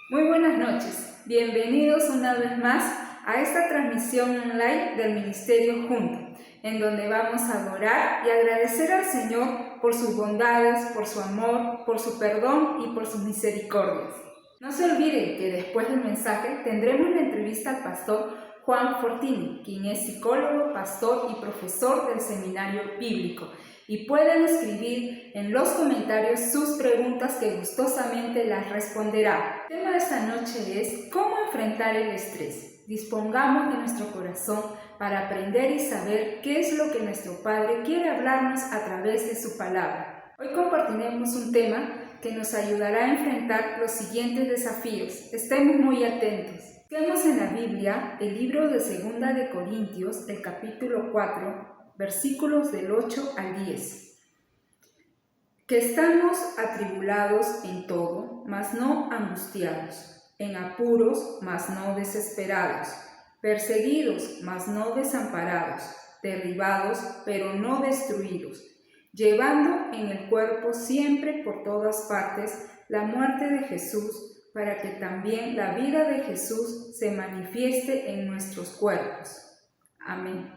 Muy buenas noches, bienvenidos una vez más a esta transmisión online del Ministerio Junto, en donde vamos a adorar y agradecer al Señor por sus bondades, por su amor, por su perdón y por sus misericordias. No se olviden que después del mensaje tendremos la entrevista al pastor Juan Fortini, quien es psicólogo, pastor y profesor del Seminario Bíblico, y pueden escribir en los comentarios sus preguntas que gustosamente las responderá. El tema de esta noche es ¿cómo enfrentar el estrés? Dispongamos de nuestro corazón para aprender y saber qué es lo que nuestro Padre quiere hablarnos a través de su palabra. Hoy compartiremos un tema que nos ayudará a enfrentar los siguientes desafíos. Estemos muy atentos. Tenemos en la Biblia el libro de 2 de Corintios, el capítulo 4, versículos del 8 al 10. Que estamos atribulados en todo, mas no angustiados, en apuros, mas no desesperados, perseguidos, mas no desamparados, derribados, pero no destruidos, llevando en el cuerpo siempre por todas partes la muerte de Jesús, para que también la vida de Jesús se manifieste en nuestros cuerpos. Amén.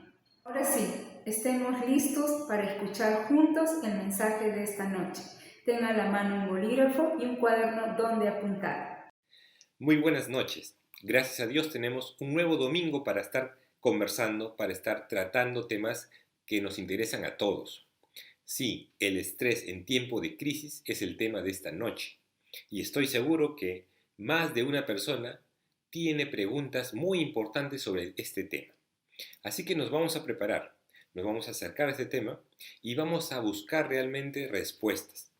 Ahora sí, estemos listos para escuchar juntos el mensaje de esta noche. Tenga a la mano un bolígrafo y un cuaderno donde apuntar. Muy buenas noches. Gracias a Dios tenemos un nuevo domingo para estar conversando, para estar tratando temas que nos interesan a todos. Sí, el estrés en tiempo de crisis es el tema de esta noche. Y estoy seguro que más de una persona tiene preguntas muy importantes sobre este tema. Así que nos vamos a preparar, nos vamos a acercar a este tema y vamos a buscar realmente respuestas.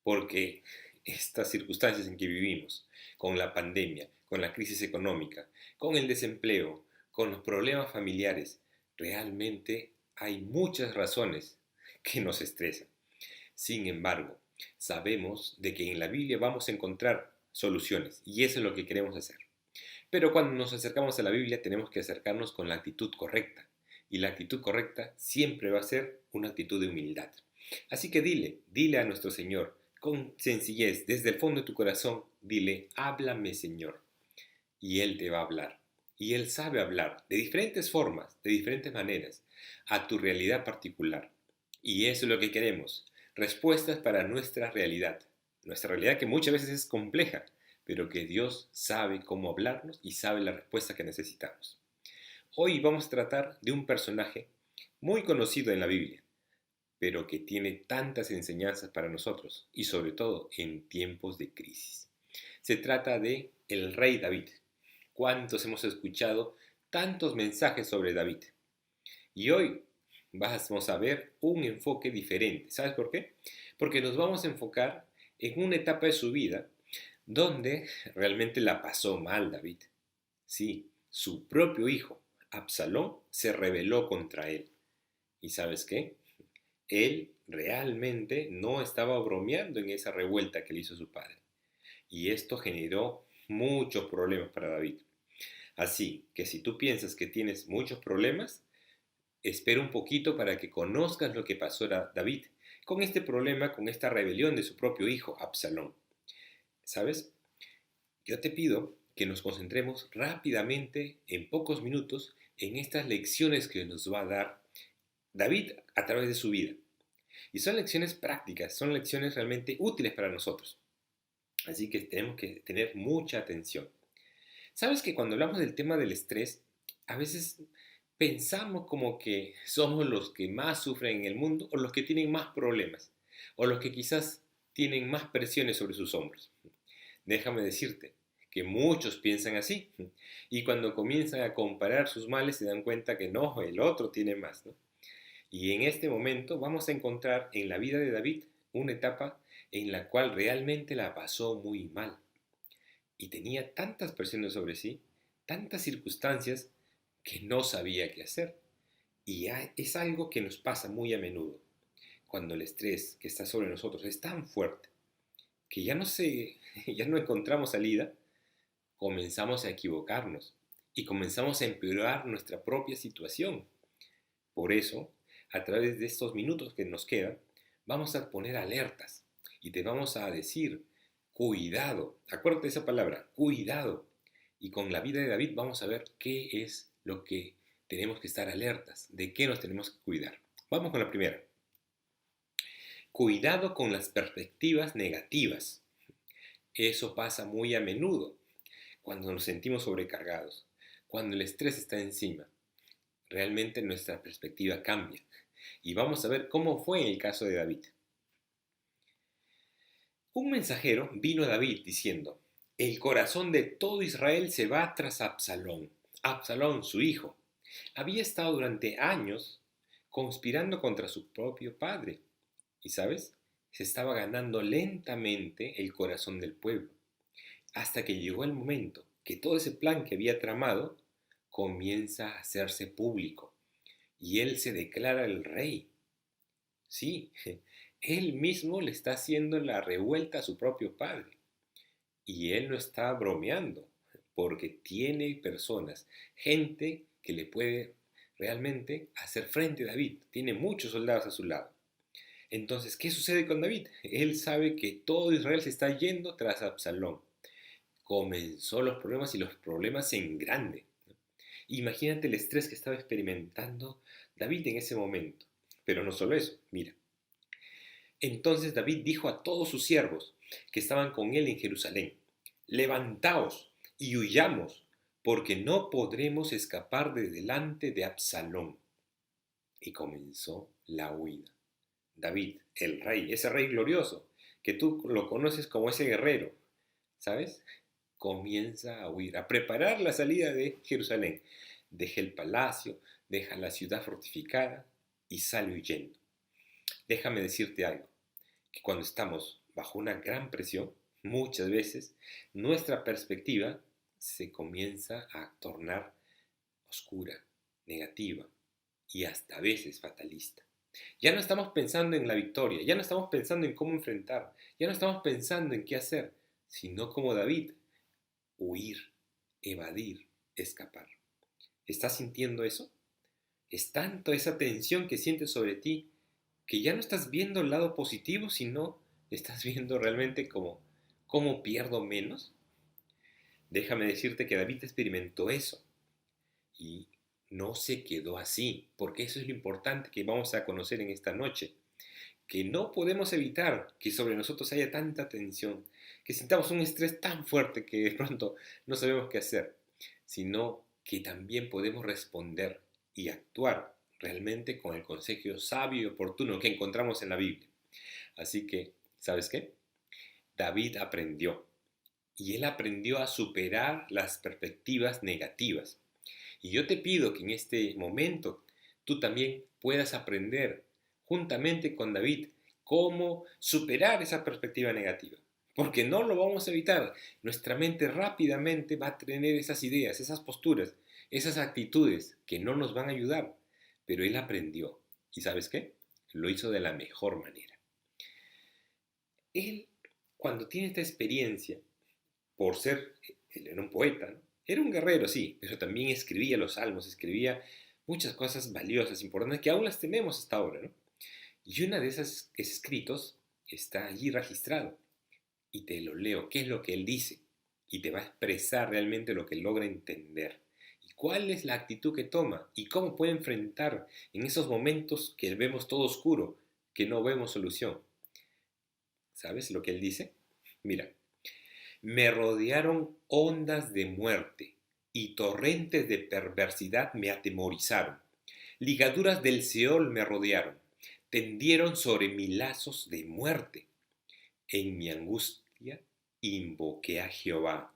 Porque estas circunstancias en que vivimos, con la pandemia, con la crisis económica, con el desempleo, con los problemas familiares, realmente hay muchas razones que nos estresan. Sin embargo, sabemos de que en la Biblia vamos a encontrar soluciones y eso es lo que queremos hacer. Pero cuando nos acercamos a la Biblia tenemos que acercarnos con la actitud correcta. Y la actitud correcta siempre va a ser una actitud de humildad. Así que dile a nuestro Señor, con sencillez, desde el fondo de tu corazón, dile, háblame Señor. Y Él te va a hablar. Y Él sabe hablar de diferentes formas, de diferentes maneras, a tu realidad particular. Y eso es lo que queremos, respuestas para nuestra realidad. Nuestra realidad que muchas veces es compleja, pero que Dios sabe cómo hablarnos y sabe la respuesta que necesitamos. Hoy vamos a tratar de un personaje muy conocido en la Biblia, pero que tiene tantas enseñanzas para nosotros y sobre todo en tiempos de crisis. Se trata de el rey David. ¿Cuántos hemos escuchado tantos mensajes sobre David? Y hoy vamos a ver un enfoque diferente. ¿Sabes por qué? Porque nos vamos a enfocar en una etapa de su vida donde realmente la pasó mal David. Sí, su propio hijo, Absalón, se rebeló contra él. ¿Y sabes qué? Él realmente no estaba bromeando en esa revuelta que le hizo su padre. Y esto generó muchos problemas para David. Así que si tú piensas que tienes muchos problemas, espera un poquito para que conozcas lo que pasó a David con este problema, con esta rebelión de su propio hijo, Absalón. ¿Sabes? Yo te pido que nos concentremos rápidamente, en pocos minutos, en estas lecciones que nos va a dar David a través de su vida. Y son lecciones prácticas, son lecciones realmente útiles para nosotros. Así que tenemos que tener mucha atención. Sabes que cuando hablamos del tema del estrés, a veces pensamos como que somos los que más sufren en el mundo o los que tienen más problemas o los que quizás tienen más presiones sobre sus hombros. Déjame decirte que muchos piensan así y cuando comienzan a comparar sus males se dan cuenta que no, el otro tiene más, ¿no? Y en este momento vamos a encontrar en la vida de David una etapa en la cual realmente la pasó muy mal y tenía tantas presiones sobre sí, tantas circunstancias que no sabía qué hacer. Y es algo que nos pasa muy a menudo, cuando el estrés que está sobre nosotros es tan fuerte que ya no encontramos salida, comenzamos a equivocarnos y comenzamos a empeorar nuestra propia situación. Por eso, a través de estos minutos que nos quedan, vamos a poner alertas y te vamos a decir Cuidado. Acuérdate de esa palabra, cuidado. Y con la vida de David vamos a ver qué es lo que tenemos que estar alertas, de qué nos tenemos que cuidar. Vamos con la primera. Cuidado con las perspectivas negativas. Eso pasa muy a menudo cuando nos sentimos sobrecargados, cuando el estrés está encima. Realmente nuestra perspectiva cambia. Y vamos a ver cómo fue en el caso de David. Un mensajero vino a David diciendo: el corazón de todo Israel se va tras Absalón. Absalón, su hijo, había estado durante años conspirando contra su propio padre. Y sabes, se estaba ganando lentamente el corazón del pueblo, hasta que llegó el momento que todo ese plan que había tramado comienza a hacerse público y él se declara el rey. Sí, él mismo le está haciendo la revuelta a su propio padre. Y él no está bromeando, porque tiene personas, gente que le puede realmente hacer frente a David. Tiene muchos soldados a su lado. Entonces, ¿qué sucede con David? Él sabe que todo Israel se está yendo tras Absalón. Comenzó los problemas y los problemas en grande. Imagínate el estrés que estaba experimentando David en ese momento. Pero no solo eso, mira. Entonces David dijo a todos sus siervos que estaban con él en Jerusalén: levantaos y huyamos, porque no podremos escapar de delante de Absalón. Y comenzó la huida. David, el rey, ese rey glorioso, que tú lo conoces como ese guerrero, ¿sabes? Comienza a huir, a preparar la salida de Jerusalén. Deja el palacio, deja la ciudad fortificada y sale huyendo. Déjame decirte algo, que cuando estamos bajo una gran presión, muchas veces nuestra perspectiva se comienza a tornar oscura, negativa y hasta a veces fatalista. Ya no estamos pensando en la victoria, ya no estamos pensando en cómo enfrentar, ya no estamos pensando en qué hacer, sino como David, huir, evadir, escapar. ¿Estás sintiendo eso? Es tanto esa tensión que sientes sobre ti que ya no estás viendo el lado positivo, sino estás viendo realmente como cómo pierdo menos. Déjame decirte que David experimentó eso y no se quedó así, porque eso es lo importante que vamos a conocer en esta noche, que no podemos evitar que sobre nosotros haya tanta tensión, que sintamos un estrés tan fuerte que de pronto no sabemos qué hacer, sino que también podemos responder y actuar realmente con el consejo sabio y oportuno que encontramos en la Biblia. Así que, ¿sabes qué? David aprendió, y él aprendió a superar las perspectivas negativas. Y yo te pido que en este momento tú también puedas aprender, juntamente con David, cómo superar esa perspectiva negativa. Porque no lo vamos a evitar. Nuestra mente rápidamente va a tener esas ideas, esas posturas, esas actitudes que no nos van a ayudar. Pero él aprendió. ¿Y sabes qué? Lo hizo de la mejor manera. Él, cuando tiene esta experiencia, por ser, él era un poeta, ¿no? Era un guerrero, sí, pero también escribía los salmos, escribía muchas cosas valiosas, importantes, que aún las tenemos hasta ahora, ¿no? Y una de esas escritos está allí registrado. Y te lo leo, qué es lo que él dice. Y te va a expresar realmente lo que él logra entender. Y cuál es la actitud que toma. Y cómo puede enfrentar en esos momentos que vemos todo oscuro, que no vemos solución. ¿Sabes lo que él dice? Mira. Me rodearon ondas de muerte y torrentes de perversidad me atemorizaron. Ligaduras del Seol me rodearon, tendieron sobre mí lazos de muerte. En mi angustia invoqué a Jehová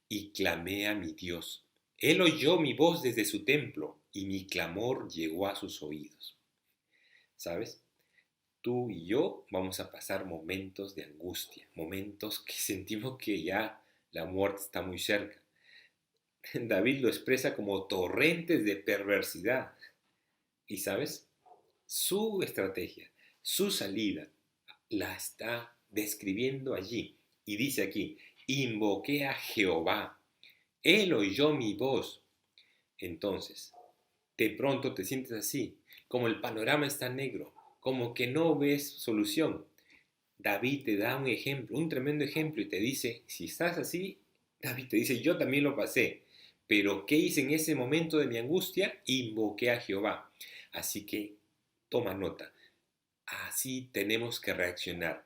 y clamé a mi Dios. Él oyó mi voz desde su templo y mi clamor llegó a sus oídos. ¿Sabes? Tú y yo vamos a pasar momentos de angustia, momentos que sentimos que ya la muerte está muy cerca. David lo expresa como torrentes de perversidad. Y sabes, su estrategia, su salida, la está describiendo allí. Y dice aquí, invoqué a Jehová, él oyó mi voz. Entonces, de pronto te sientes así, como el panorama está negro, como que no ves solución. David te da un ejemplo, un tremendo ejemplo y te dice, si estás así, David te dice, yo también lo pasé, pero ¿qué hice en ese momento de mi angustia? Invoqué a Jehová. Así que toma nota, así tenemos que reaccionar.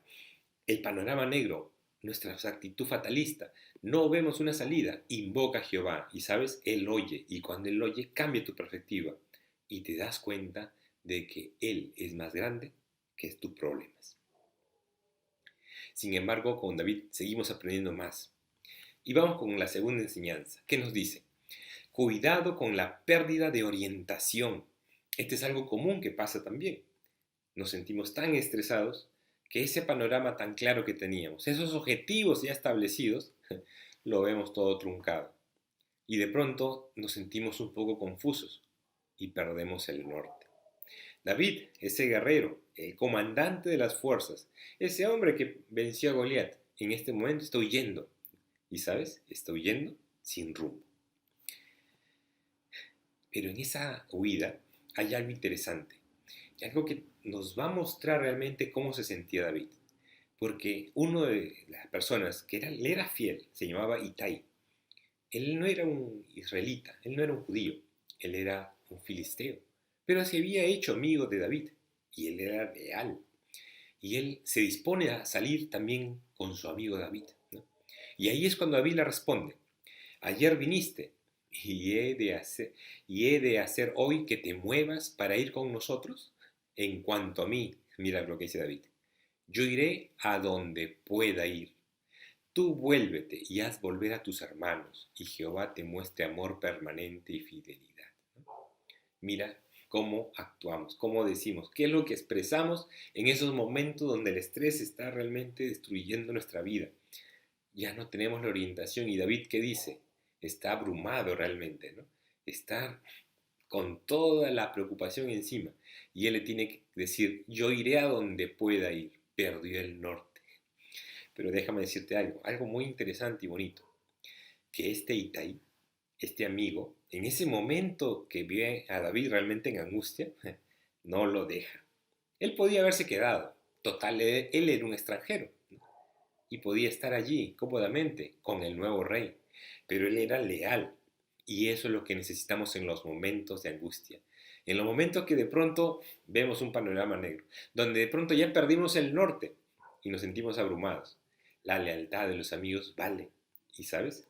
El panorama negro, nuestra actitud fatalista, no vemos una salida, invoca a Jehová y sabes, Él oye y cuando Él oye cambia tu perspectiva y te das cuenta de que Él es más grande que tus problemas. Sin embargo, con David seguimos aprendiendo más. Y vamos con la segunda enseñanza. ¿Qué nos dice? Cuidado con la pérdida de orientación. Este es algo común que pasa también. Nos sentimos tan estresados que ese panorama tan claro que teníamos, esos objetivos ya establecidos, lo vemos todo truncado. Y de pronto nos sentimos un poco confusos y perdemos el norte. David, ese guerrero, el comandante de las fuerzas, ese hombre que venció a Goliat, en este momento está huyendo. Y sabes, está huyendo sin rumbo. Pero en esa huida hay algo interesante, y algo que nos va a mostrar realmente cómo se sentía David. Porque uno de las personas que le era fiel se llamaba Itai. Él no era un israelita, él no era un judío, él era un filisteo. Pero se había hecho amigo de David y él era leal. Y él se dispone a salir también con su amigo David, ¿no? Y ahí es cuando David le responde, ayer viniste y he de hacer hoy que te muevas para ir con nosotros. En cuanto a mí, mira lo que dice David, yo iré a donde pueda ir. Tú vuélvete y haz volver a tus hermanos, y Jehová te muestre amor permanente y fidelidad. Mira cómo actuamos, cómo decimos, qué es lo que expresamos en esos momentos donde el estrés está realmente destruyendo nuestra vida. Ya no tenemos la orientación. Y David, ¿qué dice? Está abrumado realmente, ¿no? Está con toda la preocupación encima. Y él le tiene que decir, yo iré a donde pueda ir. Perdió el norte. Pero déjame decirte algo muy interesante y bonito. Que este Itai, este amigo, en ese momento que ve a David realmente en angustia, no lo deja. Él podía haberse quedado. Total, él era un extranjero, ¿no? Y podía estar allí cómodamente con el nuevo rey. Pero él era leal. Y eso es lo que necesitamos en los momentos de angustia. En los momentos que de pronto vemos un panorama negro, donde de pronto ya perdimos el norte y nos sentimos abrumados. La lealtad de los amigos vale. Y sabes,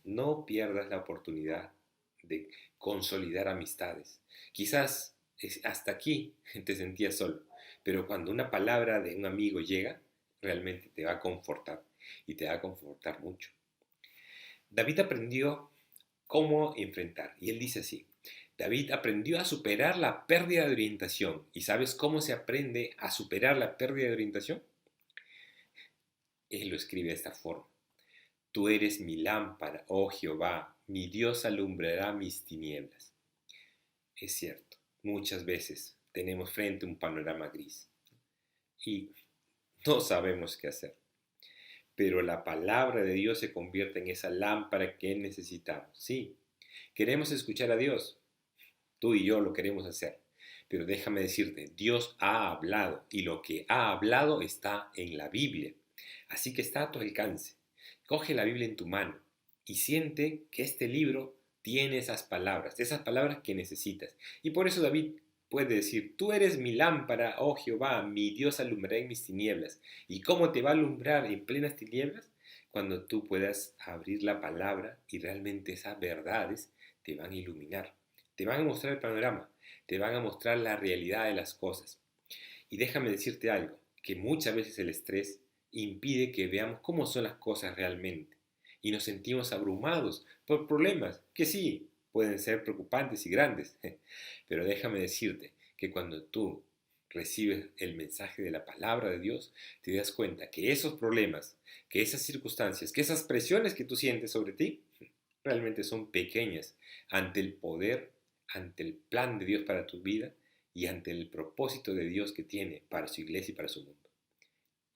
no pierdas la oportunidad de consolidar amistades. Quizás hasta aquí te sentías solo, pero cuando una palabra de un amigo llega, realmente te va a confortar y te va a confortar mucho. David aprendió cómo enfrentar, y él dice así, David aprendió a superar la pérdida de orientación. ¿Y sabes cómo se aprende a superar la pérdida de orientación? Él lo escribe de esta forma. Tú eres mi lámpara, oh Jehová, mi Dios alumbrará mis tinieblas. Es cierto, muchas veces tenemos frente a un panorama gris y no sabemos qué hacer. Pero la palabra de Dios se convierte en esa lámpara que necesitamos. Sí, queremos escuchar a Dios. Tú y yo lo queremos hacer. Pero déjame decirte, Dios ha hablado y lo que ha hablado está en la Biblia. Así que está a tu alcance. Coge la Biblia en tu mano y siente que este libro tiene esas palabras que necesitas. Y por eso David puede decir, tú eres mi lámpara, oh Jehová, mi Dios alumbrará en mis tinieblas. ¿Y cómo te va a alumbrar en plenas tinieblas? Cuando tú puedas abrir la palabra y realmente esas verdades te van a iluminar, te van a mostrar el panorama, te van a mostrar la realidad de las cosas. Y déjame decirte algo, que muchas veces el estrés impide que veamos cómo son las cosas realmente y nos sentimos abrumados por problemas que sí pueden ser preocupantes y grandes, pero déjame decirte que cuando tú recibes el mensaje de la palabra de Dios, te das cuenta que esos problemas, que esas circunstancias, que esas presiones que tú sientes sobre ti, realmente son pequeñas ante el poder, ante el plan de Dios para tu vida y ante el propósito de Dios que tiene para su iglesia y para su mundo.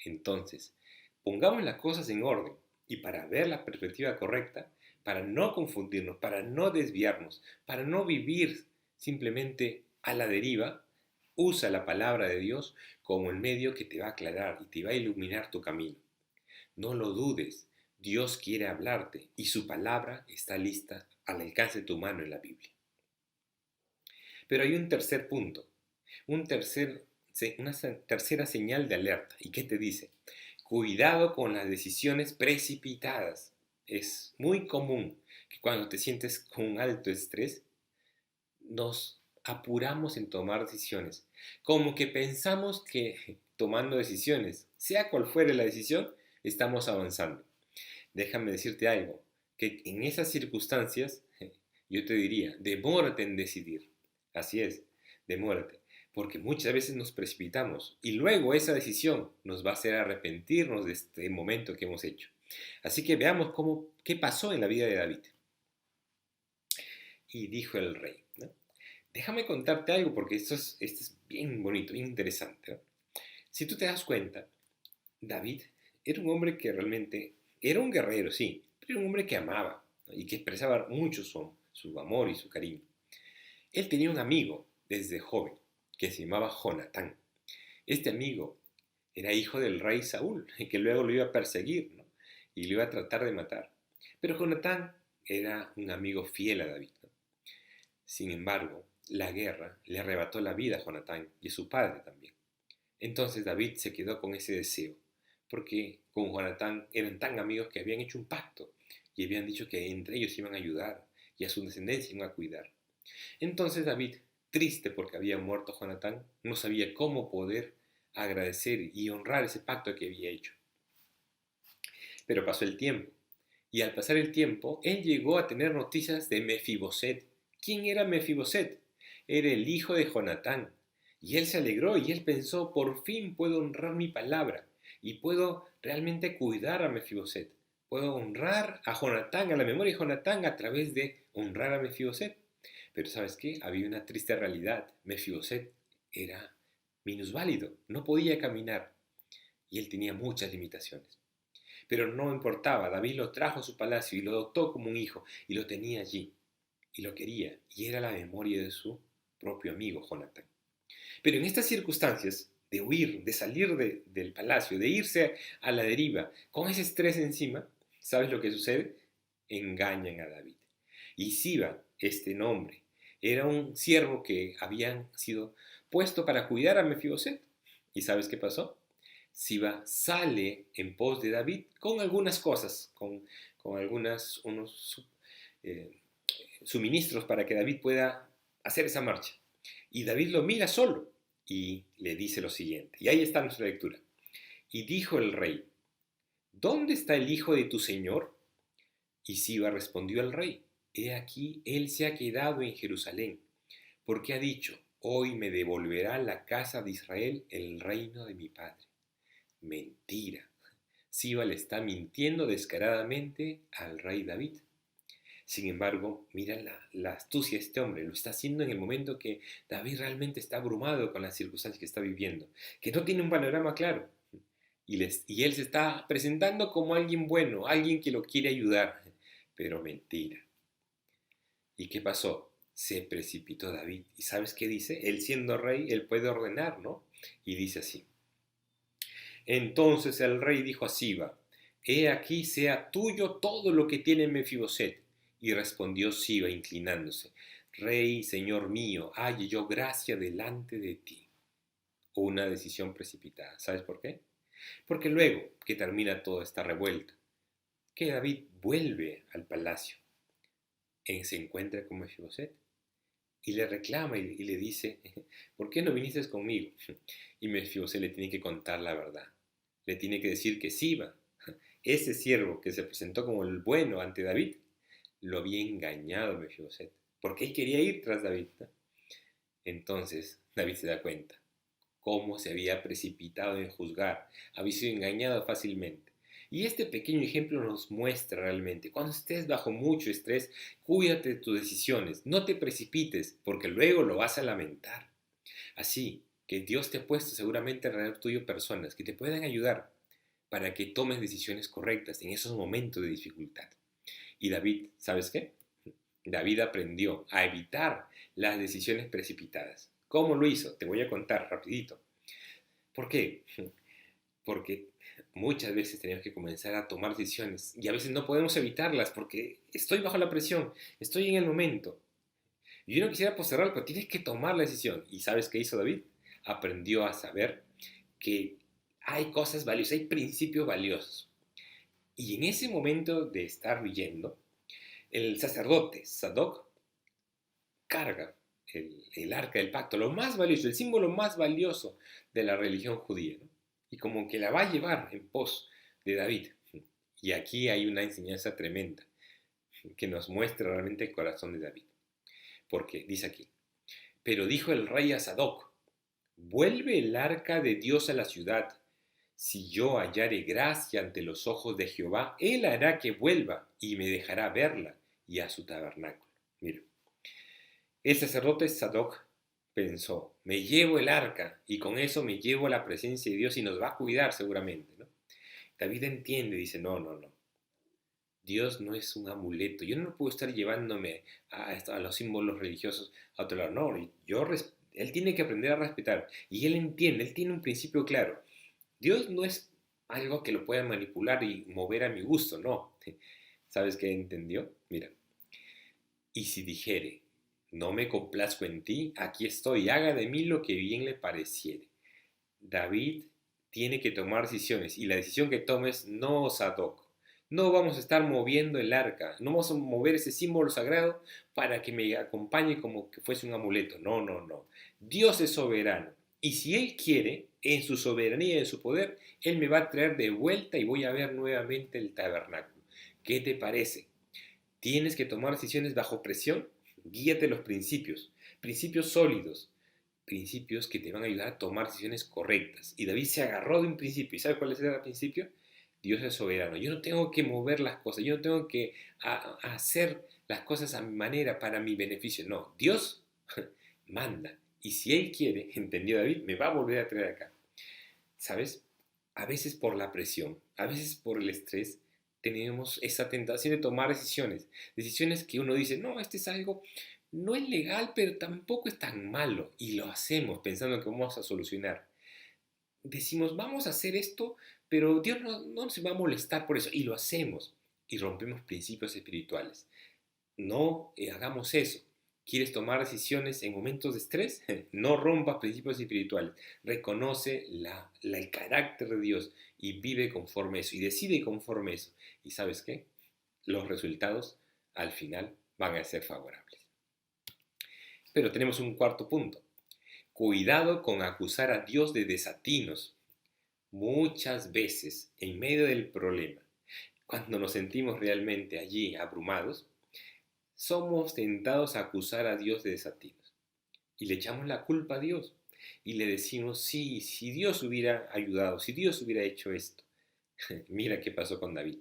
Entonces, pongamos las cosas en orden y para ver la perspectiva correcta, para no confundirnos, para no desviarnos, para no vivir simplemente a la deriva, usa la palabra de Dios como el medio que te va a aclarar y te va a iluminar tu camino. No lo dudes, Dios quiere hablarte y su palabra está lista al alcance de tu mano en la Biblia. Pero hay un tercer punto, una tercera señal de alerta. ¿Y qué te dice? Cuidado con las decisiones precipitadas. Es muy común que cuando te sientes con un alto estrés, nos apuramos en tomar decisiones. Como que pensamos que tomando decisiones, sea cual fuere la decisión, estamos avanzando. Déjame decirte algo, que en esas circunstancias, yo te diría, demórate en decidir. Así es, demórate, porque muchas veces nos precipitamos y luego esa decisión nos va a hacer arrepentirnos de este momento que hemos hecho. Así que veamos qué pasó en la vida de David. Y dijo el rey, ¿no? Déjame contarte algo porque esto es bien bonito, bien interesante, ¿no? Si tú te das cuenta, David era un hombre que realmente era un guerrero, sí, pero era un hombre que amaba, ¿no? Y que expresaba mucho su amor y su cariño. Él tenía un amigo desde joven que se llamaba Jonatán. Este amigo era hijo del rey Saúl, que luego lo iba a perseguir, ¿no? Y lo iba a tratar de matar. Pero Jonatán era un amigo fiel a David, ¿no? Sin embargo, la guerra le arrebató la vida a Jonatán y a su padre también. Entonces David se quedó con ese deseo, porque con Jonatán eran tan amigos que habían hecho un pacto y habían dicho que entre ellos iban a ayudar y a su descendencia iban a cuidar. Entonces David, triste porque había muerto Jonatán, no sabía cómo poder agradecer y honrar ese pacto que había hecho. Pero pasó el tiempo, y al pasar el tiempo, él llegó a tener noticias de Mefiboset. ¿Quién era Mefiboset? Era el hijo de Jonatán. Y él se alegró y él pensó, por fin puedo honrar mi palabra y puedo realmente cuidar a Mefiboset. Puedo honrar a Jonatán, a la memoria de Jonatán, a través de honrar a Mefiboset. Pero ¿sabes qué? Había una triste realidad. Mefiboset era minusválido, no podía caminar y él tenía muchas limitaciones. Pero no importaba, David lo trajo a su palacio y lo adoptó como un hijo y lo tenía allí y lo quería y era la memoria de su propio amigo Jonatán. Pero en estas circunstancias de huir, de salir del palacio, de irse a la deriva con ese estrés encima, ¿sabes lo que sucede? Engañan a David. Y Siba, este nombre, era un siervo que habían sido puesto para cuidar a Mefiboset. ¿Y sabes qué pasó? Siba sale en pos de David con algunas cosas, con unos suministros para que David pueda hacer esa marcha. Y David lo mira solo y le dice lo siguiente. Y ahí está nuestra lectura. Y dijo el rey, ¿dónde está el hijo de tu señor? Y Siba respondió al rey, he aquí, él se ha quedado en Jerusalén, porque ha dicho, hoy me devolverá la casa de Israel el reino de mi padre. Mentira. Siba le está mintiendo descaradamente al rey David. Sin embargo, mira la astucia de este hombre. Lo está haciendo en el momento que David realmente está abrumado con las circunstancias que está viviendo, que no tiene un panorama claro. Y él se está presentando como alguien bueno, alguien que lo quiere ayudar. Pero mentira. ¿Y qué pasó? Se precipitó David. ¿Y sabes qué dice? Él siendo rey, él puede ordenar, ¿no? Y dice así. Entonces el rey dijo a Siba, he aquí sea tuyo todo lo que tiene Mefiboset. Y respondió Siba inclinándose, Rey, Señor mío, halle yo gracia delante de ti. Una decisión precipitada. ¿Sabes por qué? Porque luego que termina toda esta revuelta, que David vuelve al palacio, se encuentra con Mefiboset y le reclama y le dice, ¿por qué no viniste conmigo? Y Mefiboset le tiene que contar la verdad. Le tiene que decir que Siba, ese siervo que se presentó como el bueno ante David, lo había engañado a Mefiboset, porque él quería ir tras David, ¿no? Entonces David se da cuenta cómo se había precipitado en juzgar, había sido engañado fácilmente. Y este pequeño ejemplo nos muestra realmente, cuando estés bajo mucho estrés, cuídate de tus decisiones, no te precipites, porque luego lo vas a lamentar. Así que Dios te ha puesto seguramente alrededor tuyo personas que te puedan ayudar para que tomes decisiones correctas en esos momentos de dificultad. Y David, ¿sabes qué? David aprendió a evitar las decisiones precipitadas. ¿Cómo lo hizo? Te voy a contar rapidito. ¿Por qué? Porque muchas veces tenemos que comenzar a tomar decisiones y a veces no podemos evitarlas porque estoy bajo la presión, estoy en el momento. Yo no quisiera postergarlo, pero tienes que tomar la decisión. ¿Y sabes qué hizo David? Aprendió a saber que hay cosas valiosas, hay principios valiosos. Y en ese momento de estar huyendo, el sacerdote Sadoc carga el arca del pacto, lo más valioso, el símbolo más valioso de la religión judía, ¿no? Y como que la va a llevar en pos de David. Y aquí hay una enseñanza tremenda que nos muestra realmente el corazón de David. Porque dice aquí, pero dijo el rey a Sadoc, vuelve el arca de Dios a la ciudad. Si yo hallare gracia ante los ojos de Jehová, él hará que vuelva y me dejará verla y a su tabernáculo. Mira, el sacerdote Sadoc pensó, me llevo el arca y con eso me llevo la presencia de Dios y nos va a cuidar seguramente, ¿no? David entiende, dice, no, no, no. Dios no es un amuleto. Yo no puedo estar llevándome a los símbolos religiosos a otro lado. No, él tiene que aprender a respetar. Y él entiende, él tiene un principio claro. Dios no es algo que lo pueda manipular y mover a mi gusto, no. ¿Sabes qué entendió? Mira, y si dijere, no me complazco en ti, aquí estoy, haga de mí lo que bien le pareciere. David tiene que tomar decisiones y la decisión que tomes no, Sadoc. No vamos a estar moviendo el arca, no vamos a mover ese símbolo sagrado para que me acompañe como que fuese un amuleto. No, no, no. Dios es soberano y si Él quiere, en su soberanía y en su poder, Él me va a traer de vuelta y voy a ver nuevamente el tabernáculo. ¿Qué te parece? ¿Tienes que tomar decisiones bajo presión? Guíate los principios, principios sólidos, principios que te van a ayudar a tomar decisiones correctas. Y David se agarró de un principio. ¿Y sabe cuál es el principio? Dios es soberano. Yo no tengo que mover las cosas. Yo no tengo que hacer las cosas a mi manera para mi beneficio. No, Dios manda. Y si Él quiere, entendió David, me va a volver a traer acá. ¿Sabes? A veces por la presión, a veces por el estrés, tenemos esa tentación de tomar decisiones. Decisiones que uno dice, no, este es algo no es legal, pero tampoco es tan malo. Y lo hacemos pensando que vamos a solucionar. Decimos, vamos a hacer esto, pero Dios no se va a molestar por eso. Y lo hacemos. Y rompemos principios espirituales. No hagamos eso. ¿Quieres tomar decisiones en momentos de estrés? No rompas principios espirituales. Reconoce el carácter de Dios y vive conforme a eso. Y decide conforme a eso. ¿Y sabes qué? Los resultados al final van a ser favorables. Pero tenemos un cuarto punto. Cuidado con acusar a Dios de desatinos. Muchas veces, en medio del problema, cuando nos sentimos realmente allí abrumados, somos tentados a acusar a Dios de desatinos. Y le echamos la culpa a Dios. Y le decimos, sí, si Dios hubiera ayudado, si Dios hubiera hecho esto. Mira qué pasó con David.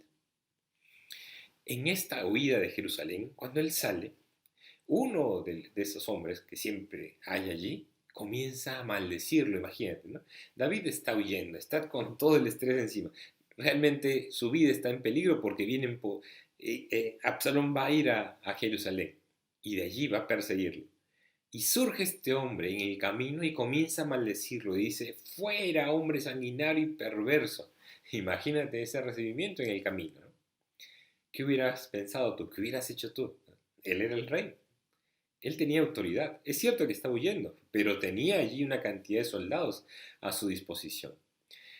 En esta huida de Jerusalén, cuando él sale, uno de esos hombres que siempre hay allí comienza a maldecirlo, imagínate, ¿no? David está huyendo, está con todo el estrés encima. Realmente su vida está en peligro porque Absalón va a ir a Jerusalén y de allí va a perseguirlo. Y surge este hombre en el camino y comienza a maldecirlo. Y dice, fuera hombre sanguinario y perverso. Imagínate ese recibimiento en el camino, ¿no? ¿Qué hubieras pensado tú? ¿Qué hubieras hecho tú? Él era el rey. Él tenía autoridad. Es cierto que estaba huyendo, pero tenía allí una cantidad de soldados a su disposición.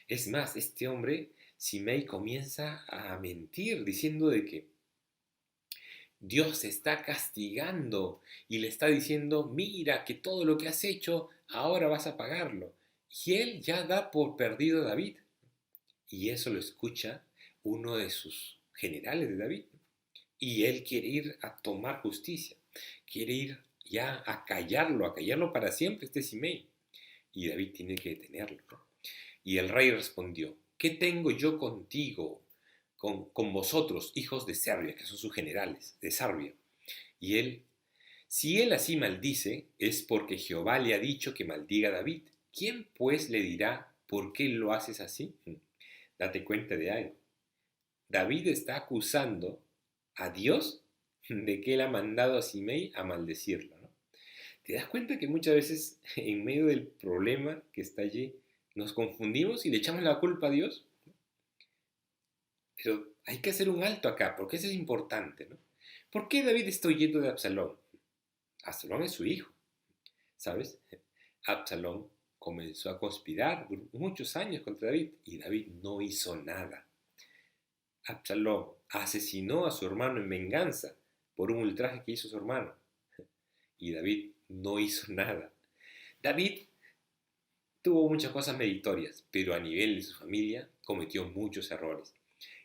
Es más, este hombre, Simei, comienza a mentir diciendo de que Dios se está castigando y le está diciendo, mira que todo lo que has hecho, ahora vas a pagarlo. Y él ya da por perdido a David. Y eso lo escucha uno de sus generales de David. Y él quiere ir a tomar justicia. Quiere ir ya a callarlo para siempre este Simei. Y David tiene que detenerlo, ¿no? Y el rey respondió, ¿qué tengo yo contigo, con vosotros, hijos de Serbia, que son sus generales, de Sarbia? Y él, si él así maldice, es porque Jehová le ha dicho que maldiga a David. ¿Quién pues le dirá por qué lo haces así? Date cuenta de algo. David está acusando a Dios de que él ha mandado a Simei a maldecirlo, ¿no? ¿Te das cuenta que muchas veces en medio del problema que está allí, nos confundimos y le echamos la culpa a Dios. Pero hay que hacer un alto acá, porque eso es importante, ¿no? ¿Por qué David está huyendo de Absalón? Absalón es su hijo, ¿sabes? Absalón comenzó a conspirar muchos años contra David y David no hizo nada. Absalón asesinó a su hermano en venganza por un ultraje que hizo su hermano y David no hizo nada. David tuvo muchas cosas meritorias, pero a nivel de su familia cometió muchos errores.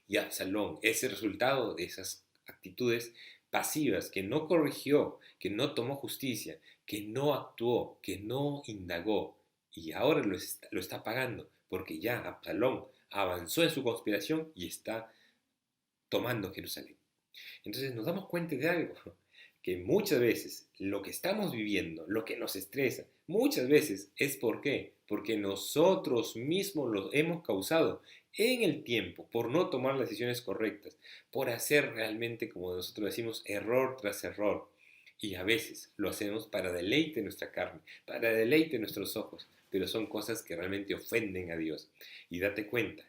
Y Absalón es el resultado de esas actitudes pasivas, que no corrigió, que no tomó justicia, que no actuó, que no indagó. Y ahora lo está pagando, porque ya Absalón avanzó en su conspiración y está tomando Jerusalén. Entonces nos damos cuenta de algo, que muchas veces lo que estamos viviendo, lo que nos estresa, muchas veces es ¿por qué? Porque nosotros mismos lo hemos causado en el tiempo por no tomar las decisiones correctas, por hacer realmente, como nosotros decimos, error tras error. Y a veces lo hacemos para deleite nuestra carne, para deleite nuestros ojos, pero son cosas que realmente ofenden a Dios. Y date cuenta,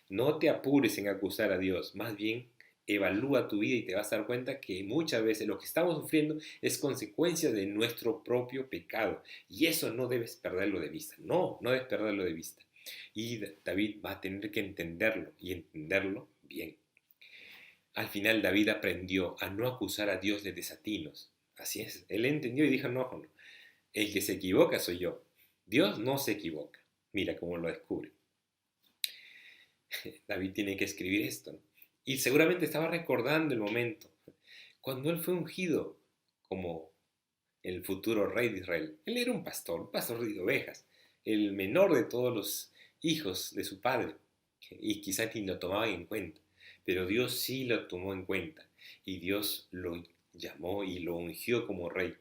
no te apures en acusar a Dios, más bien evalúa tu vida y te vas a dar cuenta que muchas veces lo que estamos sufriendo es consecuencia de nuestro propio pecado. Y eso no debes perderlo de vista. No, no debes perderlo de vista. Y David va a tener que entenderlo y entenderlo bien. Al final David aprendió a no acusar a Dios de desatinos. Así es, él entendió y dijo, no, el que se equivoca soy yo. Dios no se equivoca. Mira cómo lo descubre. David tiene que escribir esto, ¿no? Y seguramente estaba recordando el momento cuando él fue ungido como el futuro rey de Israel. Él era un pastor de ovejas, el menor de todos los hijos de su padre, y quizás ni lo tomaban en cuenta, pero Dios sí lo tomó en cuenta, y Dios lo llamó y lo ungió como rey.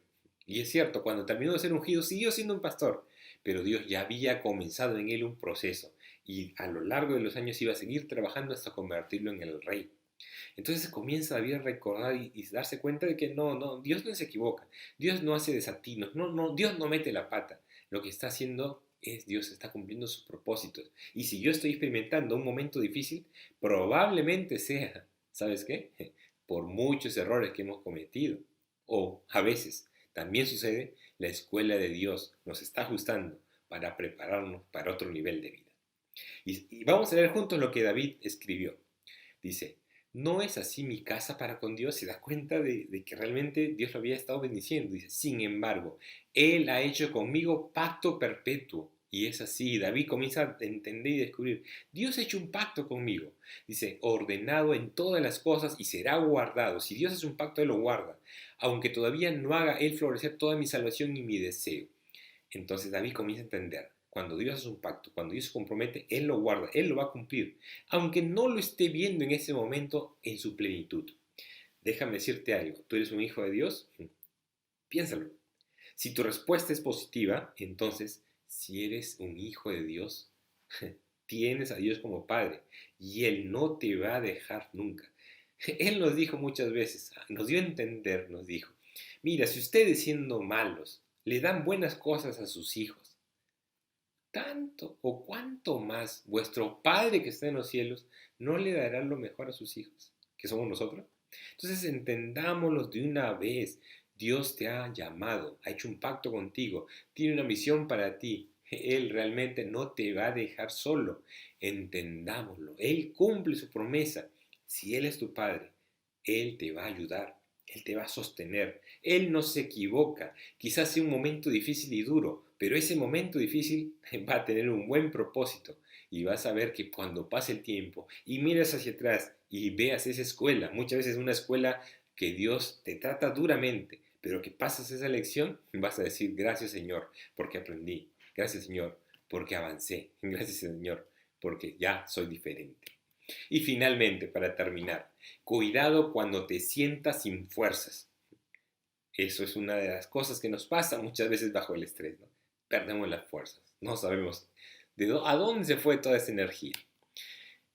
Y es cierto, cuando terminó de ser ungido, siguió siendo un pastor, pero Dios ya había comenzado en él un proceso, y a lo largo de los años iba a seguir trabajando hasta convertirlo en el rey. Entonces comienza David a recordar y darse cuenta de que no, Dios no se equivoca, Dios no hace desatinos, no, Dios no mete la pata. Lo que está haciendo es Dios está cumpliendo sus propósitos. Y si yo estoy experimentando un momento difícil, probablemente sea, ¿sabes qué? Por muchos errores que hemos cometido. O a veces también sucede, la escuela de Dios nos está ajustando para prepararnos para otro nivel de vida. Y vamos a leer juntos lo que David escribió. Dice, ¿no es así mi casa para con Dios? Se da cuenta de que realmente Dios lo había estado bendiciendo. Dice, sin embargo, Él ha hecho conmigo pacto perpetuo. Y es así, David comienza a entender y descubrir, Dios ha hecho un pacto conmigo. Dice, ordenado en todas las cosas y será guardado. Si Dios hace un pacto, Él lo guarda. Aunque todavía no haga Él florecer toda mi salvación y mi deseo. Entonces David comienza a entender, cuando Dios hace un pacto, cuando Dios se compromete, Él lo guarda, Él lo va a cumplir, aunque no lo esté viendo en ese momento en su plenitud. Déjame decirte algo, ¿tú eres un hijo de Dios? Piénsalo. Si tu respuesta es positiva, entonces, si eres un hijo de Dios, tienes a Dios como Padre y Él no te va a dejar nunca. Él nos dijo muchas veces, nos dio a entender, nos dijo, mira, si ustedes siendo malos le dan buenas cosas a sus hijos, tanto o cuanto más vuestro Padre que está en los cielos no le dará lo mejor a sus hijos, que somos nosotros. Entonces entendámoslo de una vez. Dios te ha llamado, ha hecho un pacto contigo, tiene una misión para ti. Él realmente no te va a dejar solo. Entendámoslo. Él cumple su promesa. Si Él es tu Padre, Él te va a ayudar. Él te va a sostener. Él no se equivoca. Quizás sea un momento difícil y duro, pero ese momento difícil va a tener un buen propósito. Y vas a ver que cuando pase el tiempo y mires hacia atrás y veas esa escuela, muchas veces una escuela que Dios te trata duramente, pero que pasas esa lección, vas a decir, gracias Señor, porque aprendí. Gracias Señor, porque avancé. Gracias Señor, porque ya soy diferente. Y finalmente, para terminar, cuidado cuando te sientas sin fuerzas. Eso es una de las cosas que nos pasa muchas veces bajo el estrés, ¿no? Perdemos las fuerzas, no sabemos a dónde se fue toda esa energía.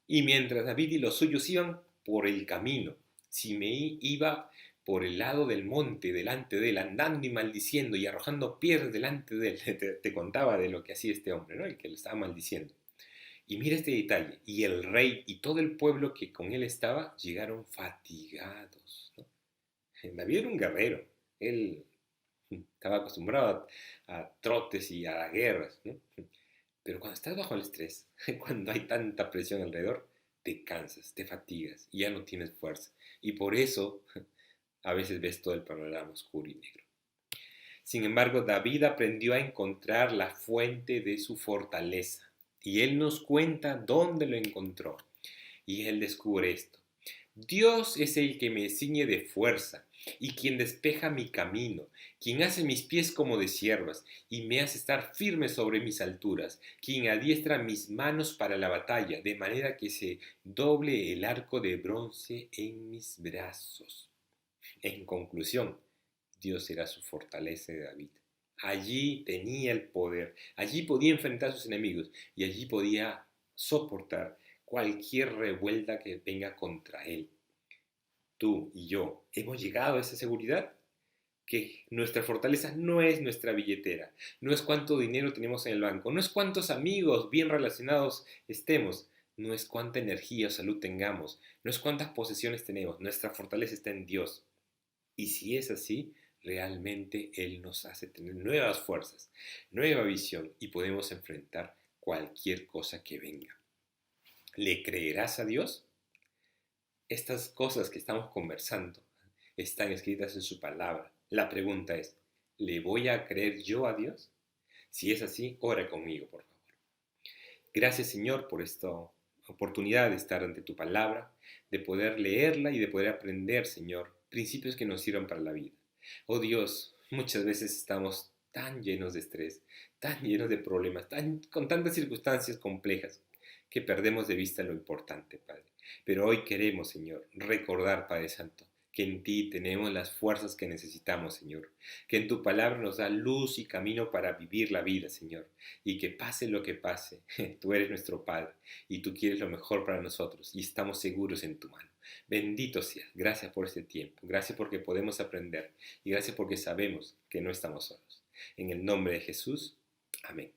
Y mientras David y los suyos iban por el camino, Simei iba por el lado del monte delante de él, andando y maldiciendo y arrojando piedras delante de él. Te contaba de lo que hacía este hombre, ¿no? El que lo estaba maldiciendo. Y mira este detalle, y el rey y todo el pueblo que con él estaba llegaron fatigados, ¿no? David era un guerrero, él estaba acostumbrado a trotes y a guerras, ¿no? Pero cuando estás bajo el estrés, cuando hay tanta presión alrededor, te cansas, te fatigas y ya no tienes fuerza. Y por eso a veces ves todo el panorama oscuro y negro. Sin embargo, David aprendió a encontrar la fuente de su fortaleza. Y él nos cuenta dónde lo encontró. Y él descubre esto. Dios es el que me ciñe de fuerza y quien despeja mi camino, quien hace mis pies como de ciervas y me hace estar firme sobre mis alturas, quien adiestra mis manos para la batalla, de manera que se doble el arco de bronce en mis brazos. En conclusión, Dios era su fortaleza de David. Allí tenía el poder, allí podía enfrentar a sus enemigos y allí podía soportar cualquier revuelta que venga contra él. Tú y yo hemos llegado a esa seguridad, que nuestra fortaleza no es nuestra billetera, no es cuánto dinero tenemos en el banco, no es cuántos amigos bien relacionados estemos, no es cuánta energía o salud tengamos, no es cuántas posesiones tenemos, nuestra fortaleza está en Dios. Y si es así, realmente Él nos hace tener nuevas fuerzas, nueva visión y podemos enfrentar cualquier cosa que venga. ¿Le creerás a Dios? Estas cosas que estamos conversando están escritas en su palabra. La pregunta es, ¿le voy a creer yo a Dios? Si es así, ora conmigo, por favor. Gracias, Señor, por esta oportunidad de estar ante tu palabra, de poder leerla y de poder aprender, Señor, principios que nos sirvan para la vida. Oh Dios, muchas veces estamos tan llenos de estrés, tan llenos de problemas, con tantas circunstancias complejas, que perdemos de vista lo importante, Padre. Pero hoy queremos, Señor, recordar, Padre Santo, que en ti tenemos las fuerzas que necesitamos, Señor, que en tu palabra nos da luz y camino para vivir la vida, Señor, y que pase lo que pase, tú eres nuestro Padre, y tú quieres lo mejor para nosotros, y estamos seguros en tu mano. Bendito seas, gracias por este tiempo, gracias porque podemos aprender, y gracias porque sabemos que no estamos solos. En el nombre de Jesús, amén.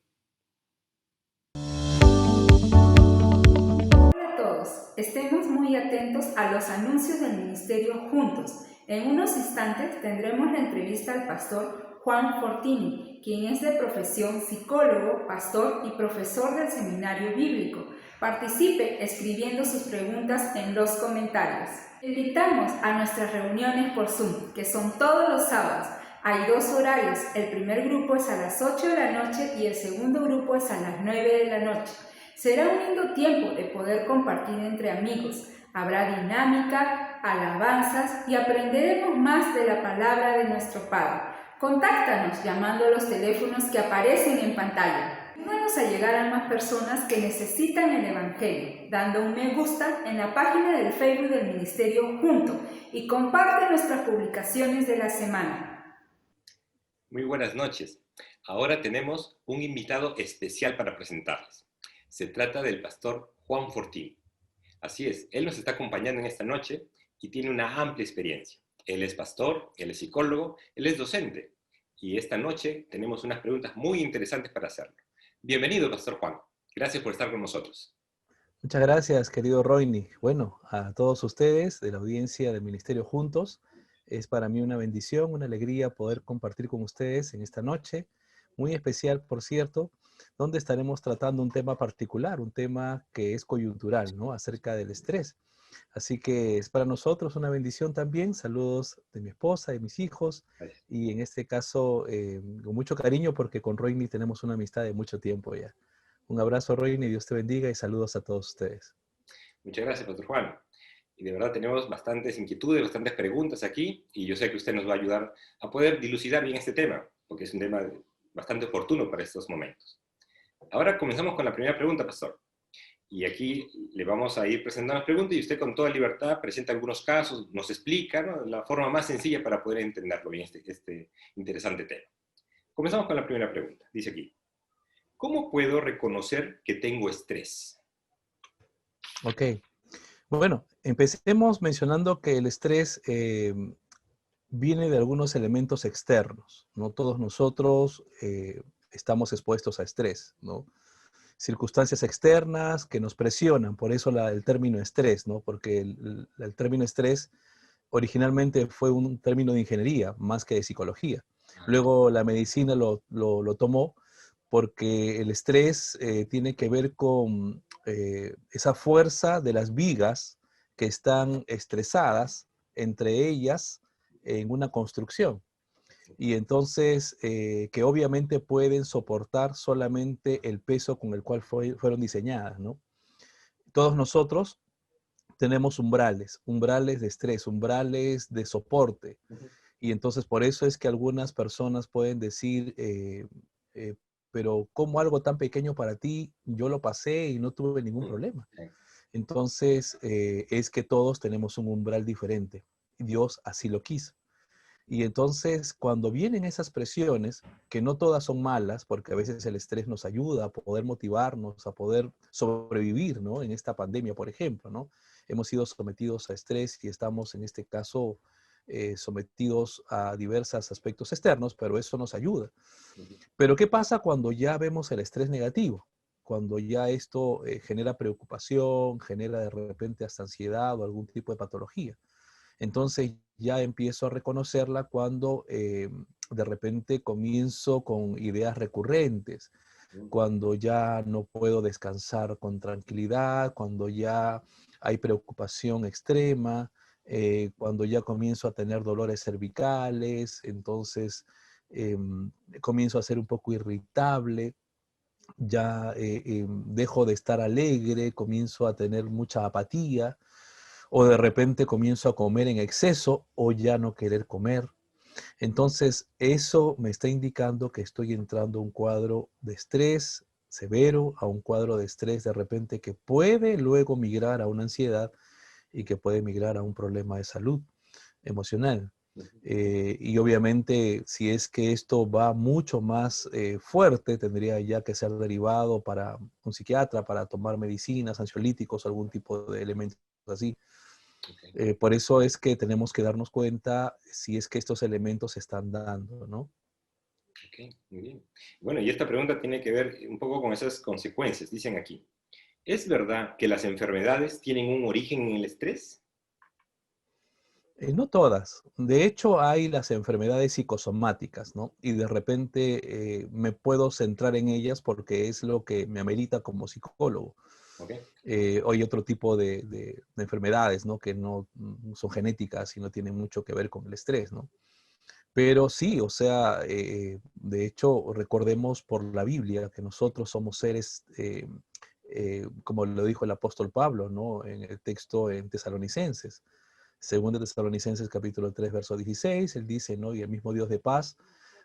Estemos muy atentos a los anuncios del ministerio juntos. En unos instantes tendremos la entrevista al pastor Juan Fortini, quien es de profesión psicólogo, pastor y profesor del seminario bíblico. Participe escribiendo sus preguntas en los comentarios. Invitamos a nuestras reuniones por Zoom, que son todos los sábados. Hay 2 horarios, el primer grupo es a las 8 de la noche y el segundo grupo es a las 9 de la noche. Será un lindo tiempo de poder compartir entre amigos. Habrá dinámica, alabanzas y aprenderemos más de la palabra de nuestro Padre. Contáctanos llamando a los teléfonos que aparecen en pantalla. Ayúdanos a llegar a más personas que necesitan el Evangelio, dando un me gusta en la página del Facebook del Ministerio Junto y comparte nuestras publicaciones de la semana. Muy buenas noches. Ahora tenemos un invitado especial para presentarles. Se trata del pastor Juan Fortini. Así es, él nos está acompañando en esta noche y tiene una amplia experiencia. Él es pastor, él es psicólogo, él es docente. Y esta noche tenemos unas preguntas muy interesantes para hacerlo. Bienvenido, pastor Juan. Gracias por estar con nosotros. Muchas gracias, querido Roini. Bueno, a todos ustedes de la audiencia del Ministerio Juntos, es para mí una bendición, una alegría poder compartir con ustedes en esta noche, muy especial, por cierto, donde estaremos tratando un tema particular, un tema que es coyuntural, ¿no? Acerca del estrés. Así que es para nosotros una bendición también. Saludos de mi esposa, de mis hijos, y en este caso con mucho cariño porque con Roini tenemos una amistad de mucho tiempo ya. Un abrazo, Roini, Dios te bendiga y saludos a todos ustedes. Muchas gracias, pastor Juan. Y de verdad tenemos bastantes inquietudes, bastantes preguntas aquí, y yo sé que usted nos va a ayudar a poder dilucidar bien este tema, porque es un tema bastante oportuno para estos momentos. Ahora comenzamos con la primera pregunta, pastor. Y aquí le vamos a ir presentando las preguntas y usted con toda libertad presenta algunos casos, nos explica, ¿no?, la forma más sencilla para poder entenderlo bien este interesante tema. Comenzamos con la primera pregunta. Dice aquí, ¿cómo puedo reconocer que tengo estrés? Ok. Bueno, empecemos mencionando que el estrés viene de algunos elementos externos, ¿no? Todos nosotros estamos expuestos a estrés, ¿no? Circunstancias externas que nos presionan, por eso el término estrés, ¿no? Porque el término estrés originalmente fue un término de ingeniería más que de psicología. Luego la medicina lo tomó porque el estrés tiene que ver con esa fuerza de las vigas que están estresadas entre ellas en una construcción. Y entonces, que obviamente pueden soportar solamente el peso con el cual fueron diseñadas, ¿no? Todos nosotros tenemos umbrales, umbrales de estrés, umbrales de soporte. Y entonces por eso es que algunas personas pueden decir, eh, pero ¿cómo algo tan pequeño para ti? Yo lo pasé y no tuve ningún problema. Entonces es que todos tenemos un umbral diferente. Dios así lo quiso. Y entonces, cuando vienen esas presiones, que no todas son malas, porque a veces el estrés nos ayuda a poder motivarnos, a poder sobrevivir, ¿no? En esta pandemia, por ejemplo, ¿no? Hemos sido sometidos a estrés y estamos, en este caso, sometidos a diversos aspectos externos, pero eso nos ayuda. Pero ¿qué pasa cuando ya vemos el estrés negativo? Cuando ya esto genera preocupación, genera de repente hasta ansiedad o algún tipo de patología. Entonces ya empiezo a reconocerla cuando de repente comienzo con ideas recurrentes, cuando ya no puedo descansar con tranquilidad, cuando ya hay preocupación extrema, cuando ya comienzo a tener dolores cervicales, entonces comienzo a ser un poco irritable, ya dejo de estar alegre, comienzo a tener mucha apatía, o de repente comienzo a comer en exceso o ya no querer comer. Entonces, eso me está indicando que estoy entrando a un cuadro de estrés severo, a un cuadro de estrés de repente que puede luego migrar a una ansiedad y que puede migrar a un problema de salud emocional. Y obviamente, si es que esto va mucho más fuerte, tendría ya que ser derivado para un psiquiatra, para tomar medicinas, ansiolíticos, algún tipo de elementos así. Por eso es que tenemos que darnos cuenta si es que estos elementos se están dando, ¿no? Ok, muy bien. Bueno, y esta pregunta tiene que ver un poco con esas consecuencias. Dicen aquí, ¿es verdad que las enfermedades tienen un origen en el estrés? No todas. De hecho, hay las enfermedades psicosomáticas, ¿no? Y de repente me puedo centrar en ellas porque es lo que me amerita como psicólogo. Okay. Hay otro tipo de enfermedades, ¿no? Que no son genéticas y no tienen mucho que ver con el estrés, ¿no? Pero sí, o sea, de hecho, recordemos por la Biblia que nosotros somos seres, como lo dijo el apóstol Pablo, ¿no? En el texto en Tesalonicenses. Según de Tesalonicenses capítulo 3, verso 16, él dice, ¿no? Y el mismo Dios de paz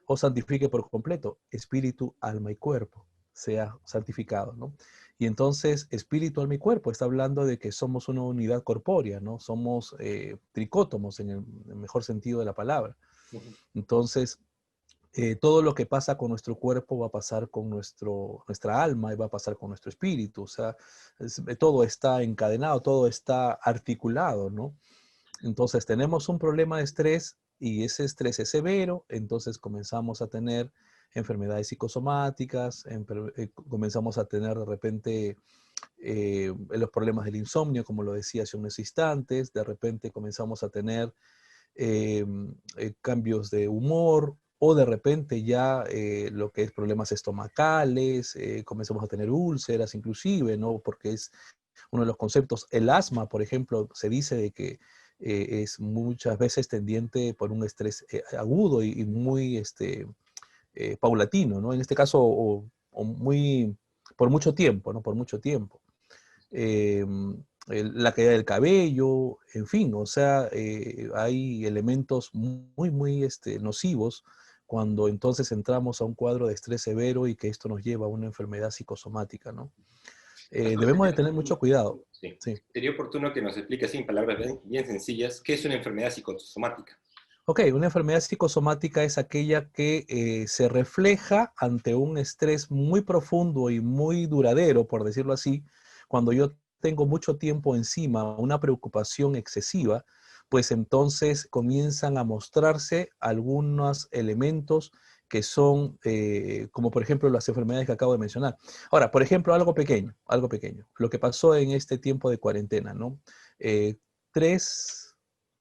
os santifique por completo, espíritu, alma y cuerpo, sea santificado, ¿no? Y entonces, espíritu, alma y cuerpo, está hablando de que somos una unidad corpórea, ¿no? Somos tricótomos en el mejor sentido de la palabra. Entonces, todo lo que pasa con nuestro cuerpo va a pasar con nuestra alma y va a pasar con nuestro espíritu. O sea, todo está encadenado, todo está articulado, ¿no? Entonces tenemos un problema de estrés y ese estrés es severo, entonces comenzamos a tener enfermedades psicosomáticas, comenzamos a tener de repente los problemas del insomnio, como lo decía hace unos instantes, de repente comenzamos a tener eh, cambios de humor o de repente ya lo que es problemas estomacales, comenzamos a tener úlceras inclusive, ¿no? Porque es uno de los conceptos. El asma, por ejemplo, se dice de que es muchas veces tendiente por un estrés agudo y muy paulatino, ¿no? En este caso, o muy, por mucho tiempo, ¿no? Por mucho tiempo. Eh, la caída del cabello, en fin, o sea, hay elementos muy nocivos cuando entonces entramos a un cuadro de estrés severo y que esto nos lleva a una enfermedad psicosomática, ¿no? Pastor, Debemos de tener mucho cuidado. sí. Sí. Sería oportuno que nos explique así en palabras bien sencillas qué es una enfermedad psicosomática. Ok, una enfermedad psicosomática es aquella que se refleja ante un estrés muy profundo y muy duradero, por decirlo así, cuando yo tengo mucho tiempo encima, una preocupación excesiva, pues entonces comienzan a mostrarse algunos elementos que son, como por ejemplo las enfermedades que acabo de mencionar. Ahora, por ejemplo, algo pequeño, lo que pasó en este tiempo de cuarentena, ¿no? Eh, tres,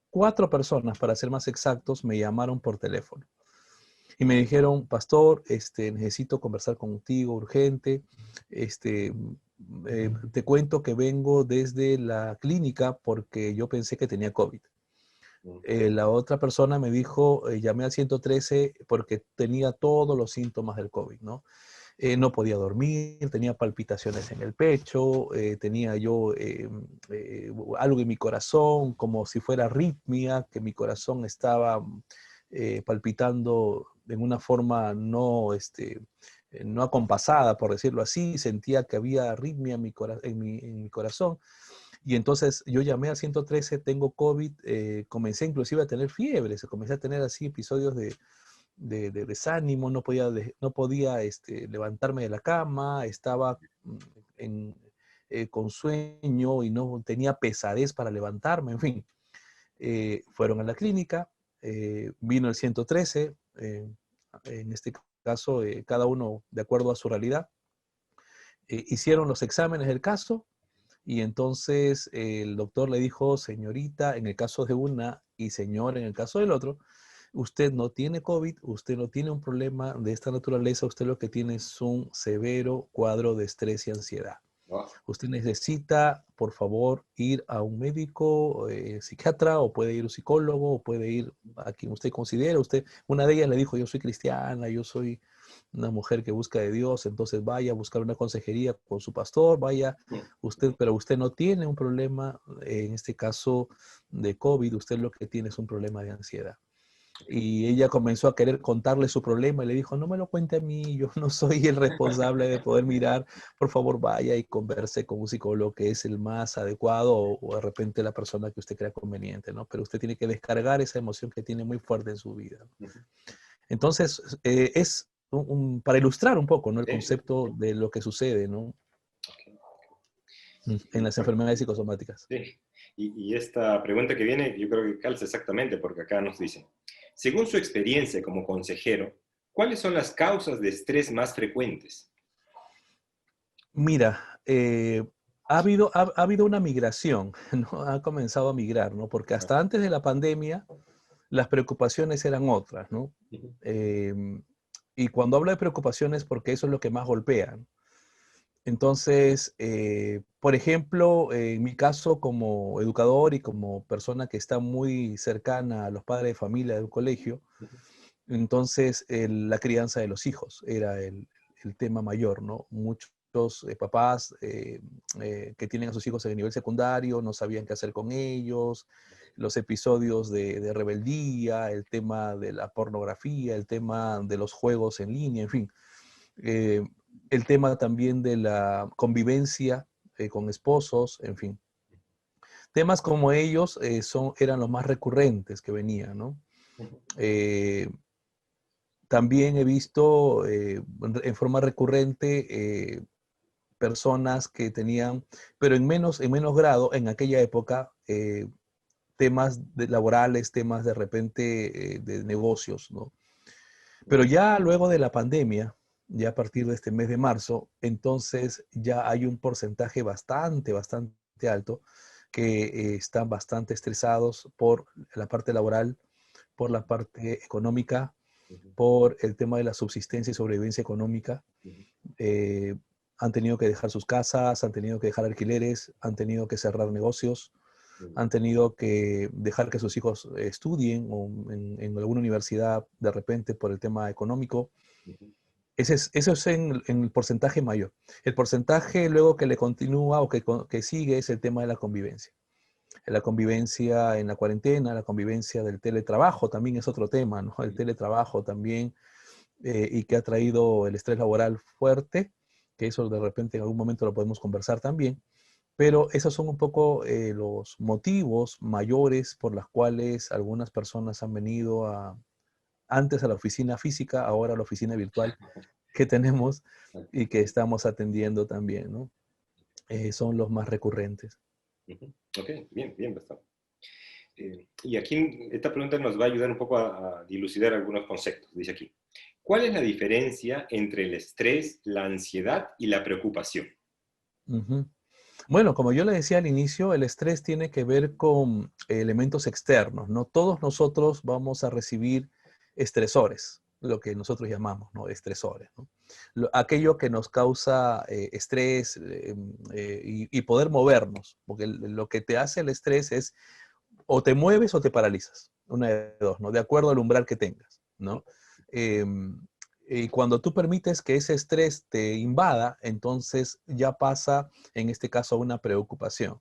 cuatro personas, para ser más exactos, me llamaron por teléfono y me dijeron, pastor, necesito conversar contigo urgente, este, te cuento que vengo desde la clínica porque yo pensé que tenía COVID. La otra persona me dijo, llamé al 113 porque tenía todos los síntomas del COVID, ¿no? No podía dormir, tenía palpitaciones en el pecho, tenía yo algo en mi corazón, como si fuera arritmia, que mi corazón estaba palpitando en una forma no acompasada, por decirlo así, sentía que había arritmia en mi corazón. Y entonces yo llamé al 113, tengo COVID, comencé inclusive a tener fiebre, comencé a tener así episodios de desánimo, no podía levantarme de la cama, estaba en, con sueño y no tenía pesadez para levantarme, en fin. Fueron a la clínica, vino el 113, en este caso, cada uno de acuerdo a su realidad, hicieron los exámenes del caso y entonces el doctor le dijo, señorita, en el caso de una y señor en el caso del otro, usted no tiene COVID, usted no tiene un problema de esta naturaleza, usted lo que tiene es un severo cuadro de estrés y ansiedad. Ah, Usted necesita, por favor, ir a un médico, psiquiatra, o puede ir a un psicólogo, o puede ir a quien usted considere. Una de ellas le dijo, yo soy cristiana, yo soy una mujer que busca de Dios, entonces vaya a buscar una consejería con su pastor, vaya usted, pero usted no tiene un problema, en este caso de COVID, usted lo que tiene es un problema de ansiedad. Y ella comenzó a querer contarle su problema y le dijo, no me lo cuente a mí, yo no soy el responsable de poder mirar, por favor vaya y converse con un psicólogo que es el más adecuado o de repente la persona que usted crea conveniente, ¿no? Pero usted tiene que descargar esa emoción que tiene muy fuerte en su vida. Entonces, es para ilustrar un poco, ¿no? El sí, sí. concepto de lo que sucede, ¿no? En Y las bueno, enfermedades psicosomáticas. sí. Y esta pregunta que viene, yo creo que calza exactamente, porque acá nos dicen, según su experiencia como consejero, ¿cuáles son las causas de estrés más frecuentes? Mira, ha habido una migración, ¿no? Ha comenzado a migrar, ¿no? Porque Ah, hasta antes de la pandemia las preocupaciones eran otras, ¿no? ujú, Em, y cuando hablo de preocupaciones, porque eso es lo que más golpea, ¿no? Entonces, por ejemplo, en mi caso como educador y como persona que está muy cercana a los padres de familia del colegio, ujú, entonces la crianza de los hijos era el tema mayor, ¿no? Muchos papás que tienen a sus hijos en el nivel secundario no sabían qué hacer con ellos, los episodios de rebeldía, el tema de la pornografía, el tema de los juegos en línea, en fin. Eh, el tema también de la convivencia con esposos, en fin. Temas como ellos eran los más recurrentes que venían, ¿no? ujú, Eh, También he visto en forma recurrente personas que tenían, pero en menos grado, en aquella época, temas laborales, temas de repente de negocios, ¿no? Pero ya luego de la pandemia, ya a partir de este mes de marzo, entonces ya hay un porcentaje bastante alto que están bastante estresados por la parte laboral, por la parte económica, ujú, por el tema de la subsistencia y sobrevivencia económica. ujú, eh, Han tenido que dejar sus casas, han tenido que dejar alquileres, han tenido que cerrar negocios, ujú, han tenido que dejar que sus hijos estudien o en alguna universidad de repente por el tema económico. ujú, Eso es en el porcentaje mayor. El porcentaje luego que le continúa o que sigue es el tema de la convivencia. La convivencia en la cuarentena, la convivencia del teletrabajo también es otro tema, ¿no? El teletrabajo también, y que ha traído el estrés laboral fuerte, que eso de repente en algún momento lo podemos conversar también, pero esos son un poco los motivos mayores por los cuales algunas personas han venido antes a la oficina física, ahora a la oficina virtual que tenemos y que estamos atendiendo también, ¿no? Son los más recurrentes. ujú. Ok, bien, bien, bastante. Y aquí esta pregunta nos va a ayudar un poco a dilucidar algunos conceptos. Dice aquí, ¿cuál es la diferencia entre el estrés, la ansiedad y la preocupación? Ujú. Bueno, como yo le decía al inicio, el estrés tiene que ver con elementos externos, ¿no? Todos nosotros vamos a recibir estresores, lo que nosotros llamamos, ¿no? Estresores, ¿no? Aquello que nos causa estrés y poder movernos, porque lo que te hace el estrés es o te mueves o te paralizas, una de dos, ¿no? De acuerdo al umbral que tengas, ¿no? Y cuando tú permites que ese estrés te invada, entonces ya pasa, en este caso, a una preocupación.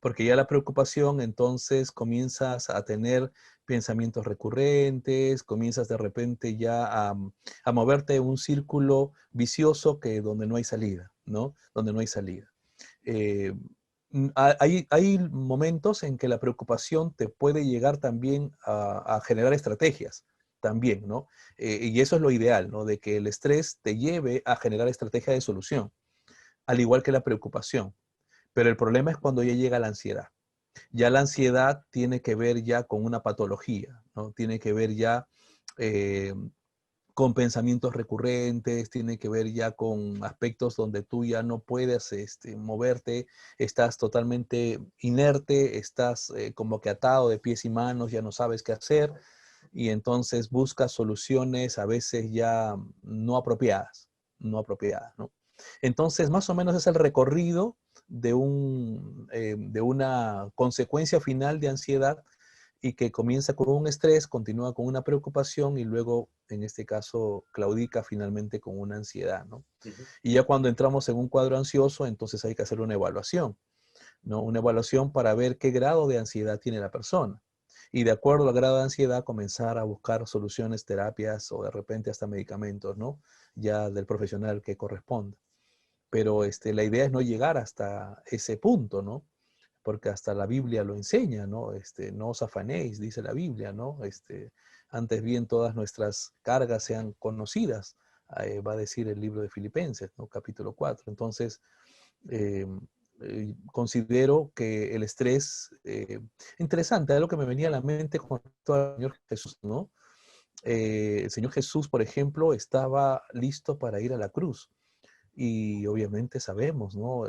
Porque ya la preocupación, entonces comienzas a tener pensamientos recurrentes, comienzas de repente ya a moverte en un círculo vicioso que donde no hay salida, ¿no? Donde no hay salida. Eh, hay momentos en que la preocupación te puede llegar también a generar estrategias, también, ¿no? Y eso es lo ideal, ¿no? De que el estrés te lleve a generar estrategias de solución, al igual que la preocupación. Pero el problema es cuando ya llega la ansiedad. Ya la ansiedad tiene que ver ya con una patología, ¿no? Tiene que ver ya eh, con pensamientos recurrentes, tiene que ver ya con aspectos donde tú ya no puedes moverte, estás totalmente inerte, estás como que atado de pies y manos, ya no sabes qué hacer y entonces buscas soluciones a veces ya no apropiadas, no apropiadas, ¿no? Entonces, más o menos es el recorrido de una consecuencia final de ansiedad y que comienza con un estrés, continúa con una preocupación y luego, en este caso, claudica finalmente con una ansiedad, ¿no? Ujú. Y ya cuando entramos en un cuadro ansioso, entonces hay que hacer una evaluación, ¿no? Una evaluación para ver qué grado de ansiedad tiene la persona. Y de acuerdo al grado de ansiedad, comenzar a buscar soluciones, terapias o de repente hasta medicamentos, ¿no? Ya del profesional que corresponda. Pero la idea es no llegar hasta ese punto, ¿no? Porque hasta la Biblia lo enseña, ¿no? No os afanéis, dice la Biblia, ¿no? Antes bien todas nuestras cargas sean conocidas, va a decir el libro de Filipenses, ¿no? Capítulo 4. Entonces, eh, considero que el estrés, interesante, es lo que me venía a la mente con el Señor Jesús, ¿no? El Señor Jesús, por ejemplo, estaba listo para ir a la cruz y obviamente sabemos, ¿no?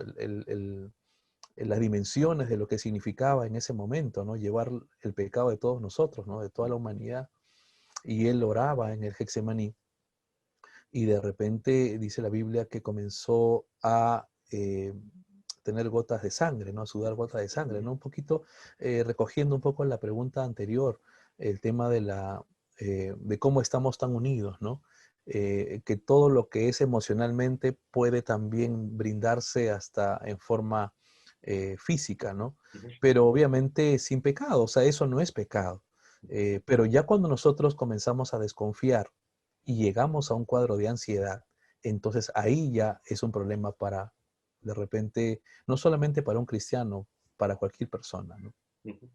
Las dimensiones de lo que significaba en ese momento, ¿no? Llevar el pecado de todos nosotros, ¿no? De toda la humanidad. Y él oraba en el Getsemaní y de repente dice la Biblia que comenzó a tener gotas de sangre, ¿no? A sudar gotas de sangre, ¿no? Un poquito recogiendo un poco la pregunta anterior, el tema de cómo estamos tan unidos, ¿no? Que todo lo que es emocionalmente puede también brindarse hasta en forma física, ¿no? Ujú. Pero obviamente sin pecado, o sea, eso no es pecado. Pero ya cuando nosotros comenzamos a desconfiar y llegamos a un cuadro de ansiedad, entonces ahí ya es un problema para, de repente, no solamente para un cristiano, para cualquier persona, ¿no? Ujú.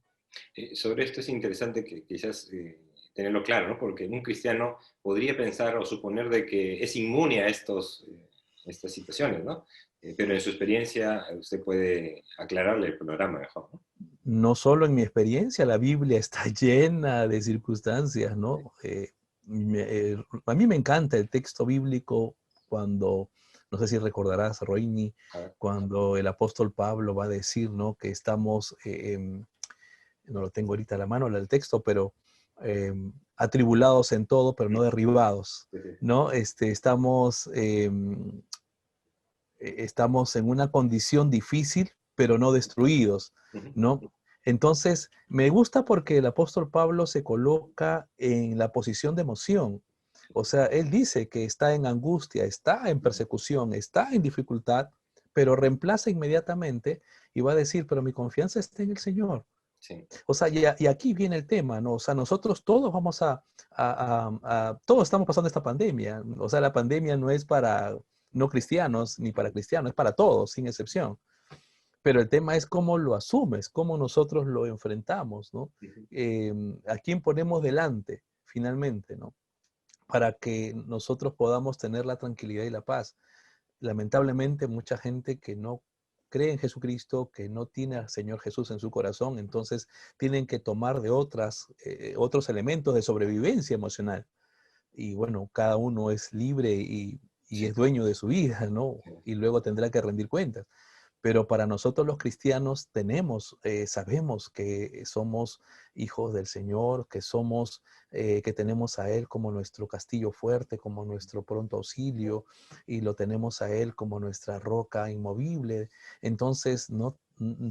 Sobre esto es interesante que quizás tenerlo claro, ¿no? Porque un cristiano podría pensar o suponer de que es inmune a estas situaciones, ¿no? Pero en su experiencia usted puede aclararle el panorama mejor, ¿no? No solo en mi experiencia, la Biblia está llena de circunstancias, Sí. ¿no? A mí me encanta el texto bíblico cuando, no sé si recordarás, Roini, A ver. cuando el apóstol Pablo va a decir, ¿no? Que estamos, no lo tengo ahorita a la mano el texto, pero atribulados en todo, pero no derribados, Sí, sí. ¿no? Estamos en una condición difícil, pero no destruidos, Ujú. ¿no? Entonces, me gusta porque el apóstol Pablo se coloca en la posición de emoción. O sea, él dice que está en angustia, está en persecución, está en dificultad, pero reemplaza inmediatamente y va a decir, pero mi confianza está en el Señor. Sí. O sea, y aquí viene el tema, ¿no? O sea, nosotros todos vamos todos estamos pasando esta pandemia. O sea, la pandemia no es para no cristianos ni para cristianos, es para todos, sin excepción. Pero el tema es cómo lo asumes, cómo nosotros lo enfrentamos, ¿no? Ujú. ¿A quién ponemos delante, finalmente, ¿no? Para que nosotros podamos tener la tranquilidad y la paz. Lamentablemente, mucha gente que no cree en Jesucristo, que no tiene al Señor Jesús en su corazón, entonces tienen que tomar de otros elementos de sobrevivencia emocional. Y bueno, cada uno es libre y Sí, es dueño de su vida, ¿no? sí. Y luego tendrá que rendir cuentas. Pero para nosotros los cristianos sabemos que somos hijos del Señor, que tenemos a Él como nuestro castillo fuerte, como nuestro pronto auxilio, y lo tenemos a Él como nuestra roca inmovible. Entonces,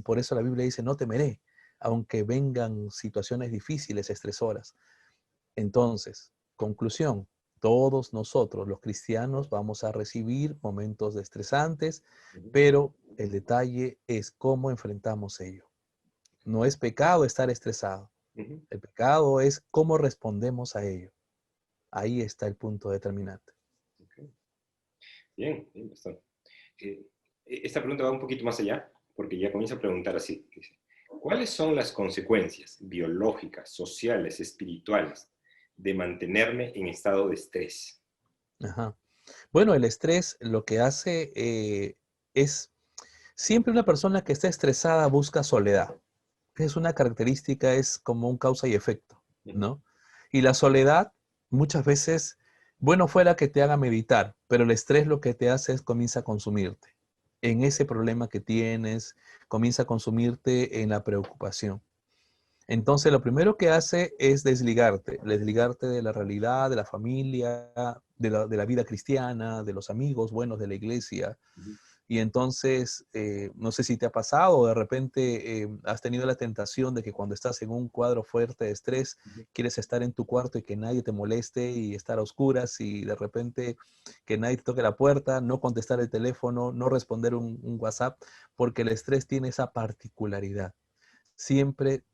por eso la Biblia dice, no temeré, aunque vengan situaciones difíciles, estresoras. Entonces, conclusión, todos nosotros, los cristianos, vamos a recibir momentos estresantes, Ujú, pero el detalle es cómo enfrentamos ello. No es pecado estar estresado. ujú. El pecado es cómo respondemos a ello. Ahí está el punto determinante. Ok. Bien, bien, bastante. Eh, Esta pregunta va un poquito más allá, porque ya comienza a preguntar así. Dice, ¿cuáles son las consecuencias biológicas, sociales, espirituales de mantenerme en estado de estrés? Ajá. Bueno, el estrés lo que hace es, siempre una persona que está estresada busca soledad. Es una característica, es como un causa y efecto, Ujú, ¿no? Y la soledad muchas veces, bueno fuera que te haga meditar, pero el estrés lo que te hace es comienza a consumirte en ese problema que tienes, comienza a consumirte en la preocupación. Entonces, lo primero que hace es desligarte de la realidad, de la familia, de la vida cristiana, de los amigos buenos de la iglesia, ujú. y entonces, no sé si te ha pasado o de repente has tenido la tentación de que cuando estás en un cuadro fuerte de estrés, quieres estar en tu cuarto y que nadie te moleste y estar a oscuras y de repente que nadie te toque la puerta, no contestar el teléfono, no responder un WhatsApp, porque el estrés tiene esa particularidad. Siempre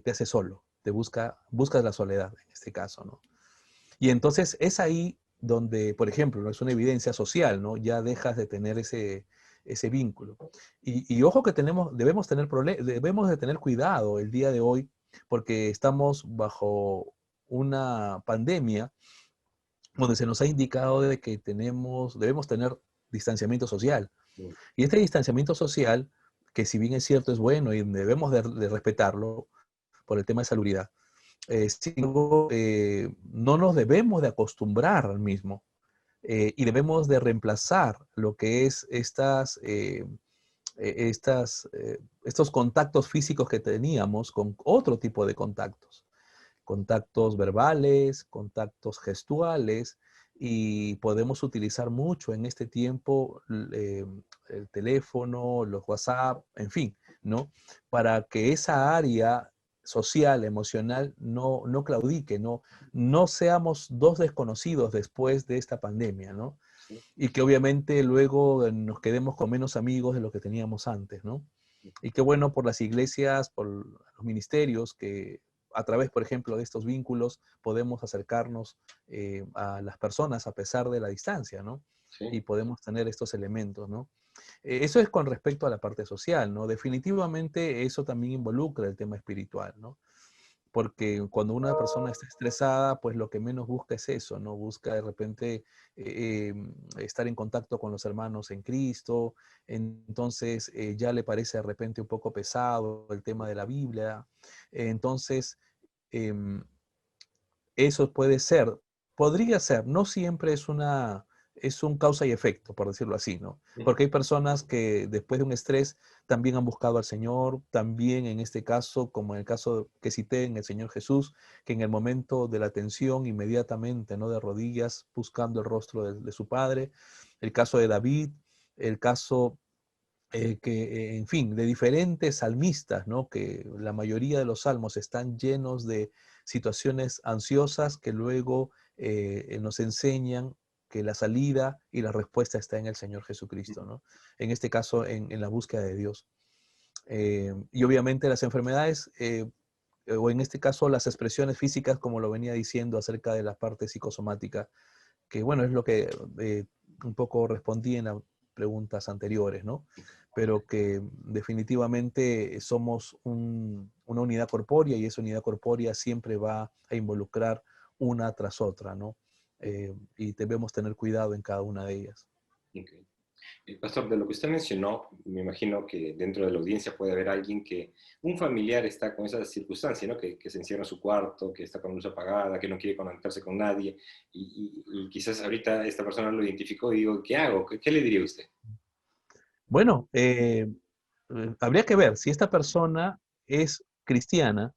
te hace solo, buscas la soledad en este caso, ¿no? Y entonces es ahí donde, por ejemplo, ¿no? Es una evidencia social, ¿no? Ya dejas de tener ese vínculo. Y ojo que debemos de tener cuidado el día de hoy, porque estamos bajo una pandemia donde se nos ha indicado de que debemos tener distanciamiento social. Ujú. Y este distanciamiento social, que si bien es cierto, es bueno y debemos de respetarlo por el tema de salubridad, sin embargo, no nos debemos de acostumbrar al mismo y debemos de reemplazar lo que es estos contactos físicos que teníamos con otro tipo de contactos verbales, contactos gestuales, y podemos utilizar mucho en este tiempo el teléfono, los WhatsApp, en fin, ¿no? Para que esa área social, emocional, no claudique, no seamos dos desconocidos después de esta pandemia, ¿no? Sí. Y que obviamente luego nos quedemos con menos amigos de lo que teníamos antes, ¿no? Y qué bueno por las iglesias, por los ministerios, que a través, por ejemplo, de estos vínculos podemos acercarnos a las personas a pesar de la distancia, ¿no? Y Sí. podemos tener estos elementos, ¿no? Eso es con respecto a la parte social, ¿no? Definitivamente eso también involucra el tema espiritual, ¿no? Porque cuando una persona está estresada, pues lo que menos busca es eso, ¿no? Busca de repente estar en contacto con los hermanos en Cristo, entonces ya le parece de repente un poco pesado el tema de la Biblia, entonces em, eso podría ser, no siempre es un causa y efecto, por decirlo así, ¿no? Ujú. Porque hay personas que después de un estrés también han buscado al Señor, también en este caso, como en el caso que cité en el Señor Jesús, que en el momento de la tensión, inmediatamente, ¿no? De rodillas, buscando el rostro de su Padre, el caso de David, el caso en fin, de diferentes salmistas, ¿no? Que la mayoría de los salmos están llenos de situaciones ansiosas que luego nos enseñan que la salida y la respuesta está en el Señor Jesucristo, ¿no? En este caso, en la búsqueda de Dios. Y obviamente las enfermedades, o en este caso las expresiones físicas, como lo venía diciendo acerca de la parte psicosomática, que bueno, es lo que un poco respondí en las preguntas anteriores, ¿no? Pero que definitivamente somos una unidad corpórea y esa unidad corpórea siempre va a involucrar una tras otra, ¿no? Y debemos tener cuidado en cada una de ellas. Ok. Pastor, de lo que usted mencionó, me imagino que dentro de la audiencia puede haber alguien que, un familiar está con esa circunstancia, ¿no? Que se encierra en su cuarto, que está con luz apagada, que no quiere conectarse con nadie, y quizás ahorita esta persona lo identificó y digo, ¿qué hago? ¿Qué le diría usted? Bueno, habría que ver si esta persona es cristiana,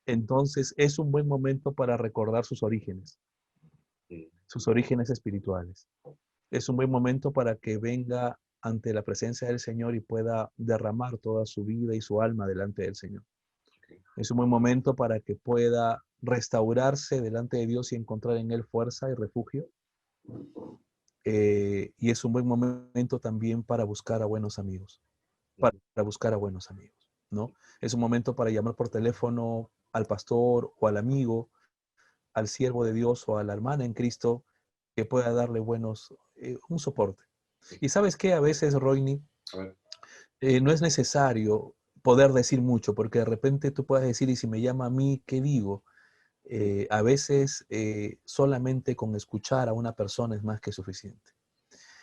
entonces es un buen momento para recordar Mm, sus orígenes espirituales. Es un buen momento para que venga ante la presencia del Señor y pueda derramar toda su vida y su alma delante del Señor. ok. Es un buen momento para que pueda restaurarse delante de Dios y encontrar en Él fuerza y refugio. Y es un buen momento también para buscar a buenos amigos, para buscar a buenos amigos, ¿no? Es un momento para llamar por teléfono al pastor o al amigo, al siervo de Dios o a la hermana en Cristo que pueda darle un soporte. Y sabes qué, a veces, Roini, A ver, no es necesario poder decir mucho, porque de repente tú puedes decir, y si me llama a mí, ¿qué digo? A veces solamente con escuchar a una persona es más que suficiente.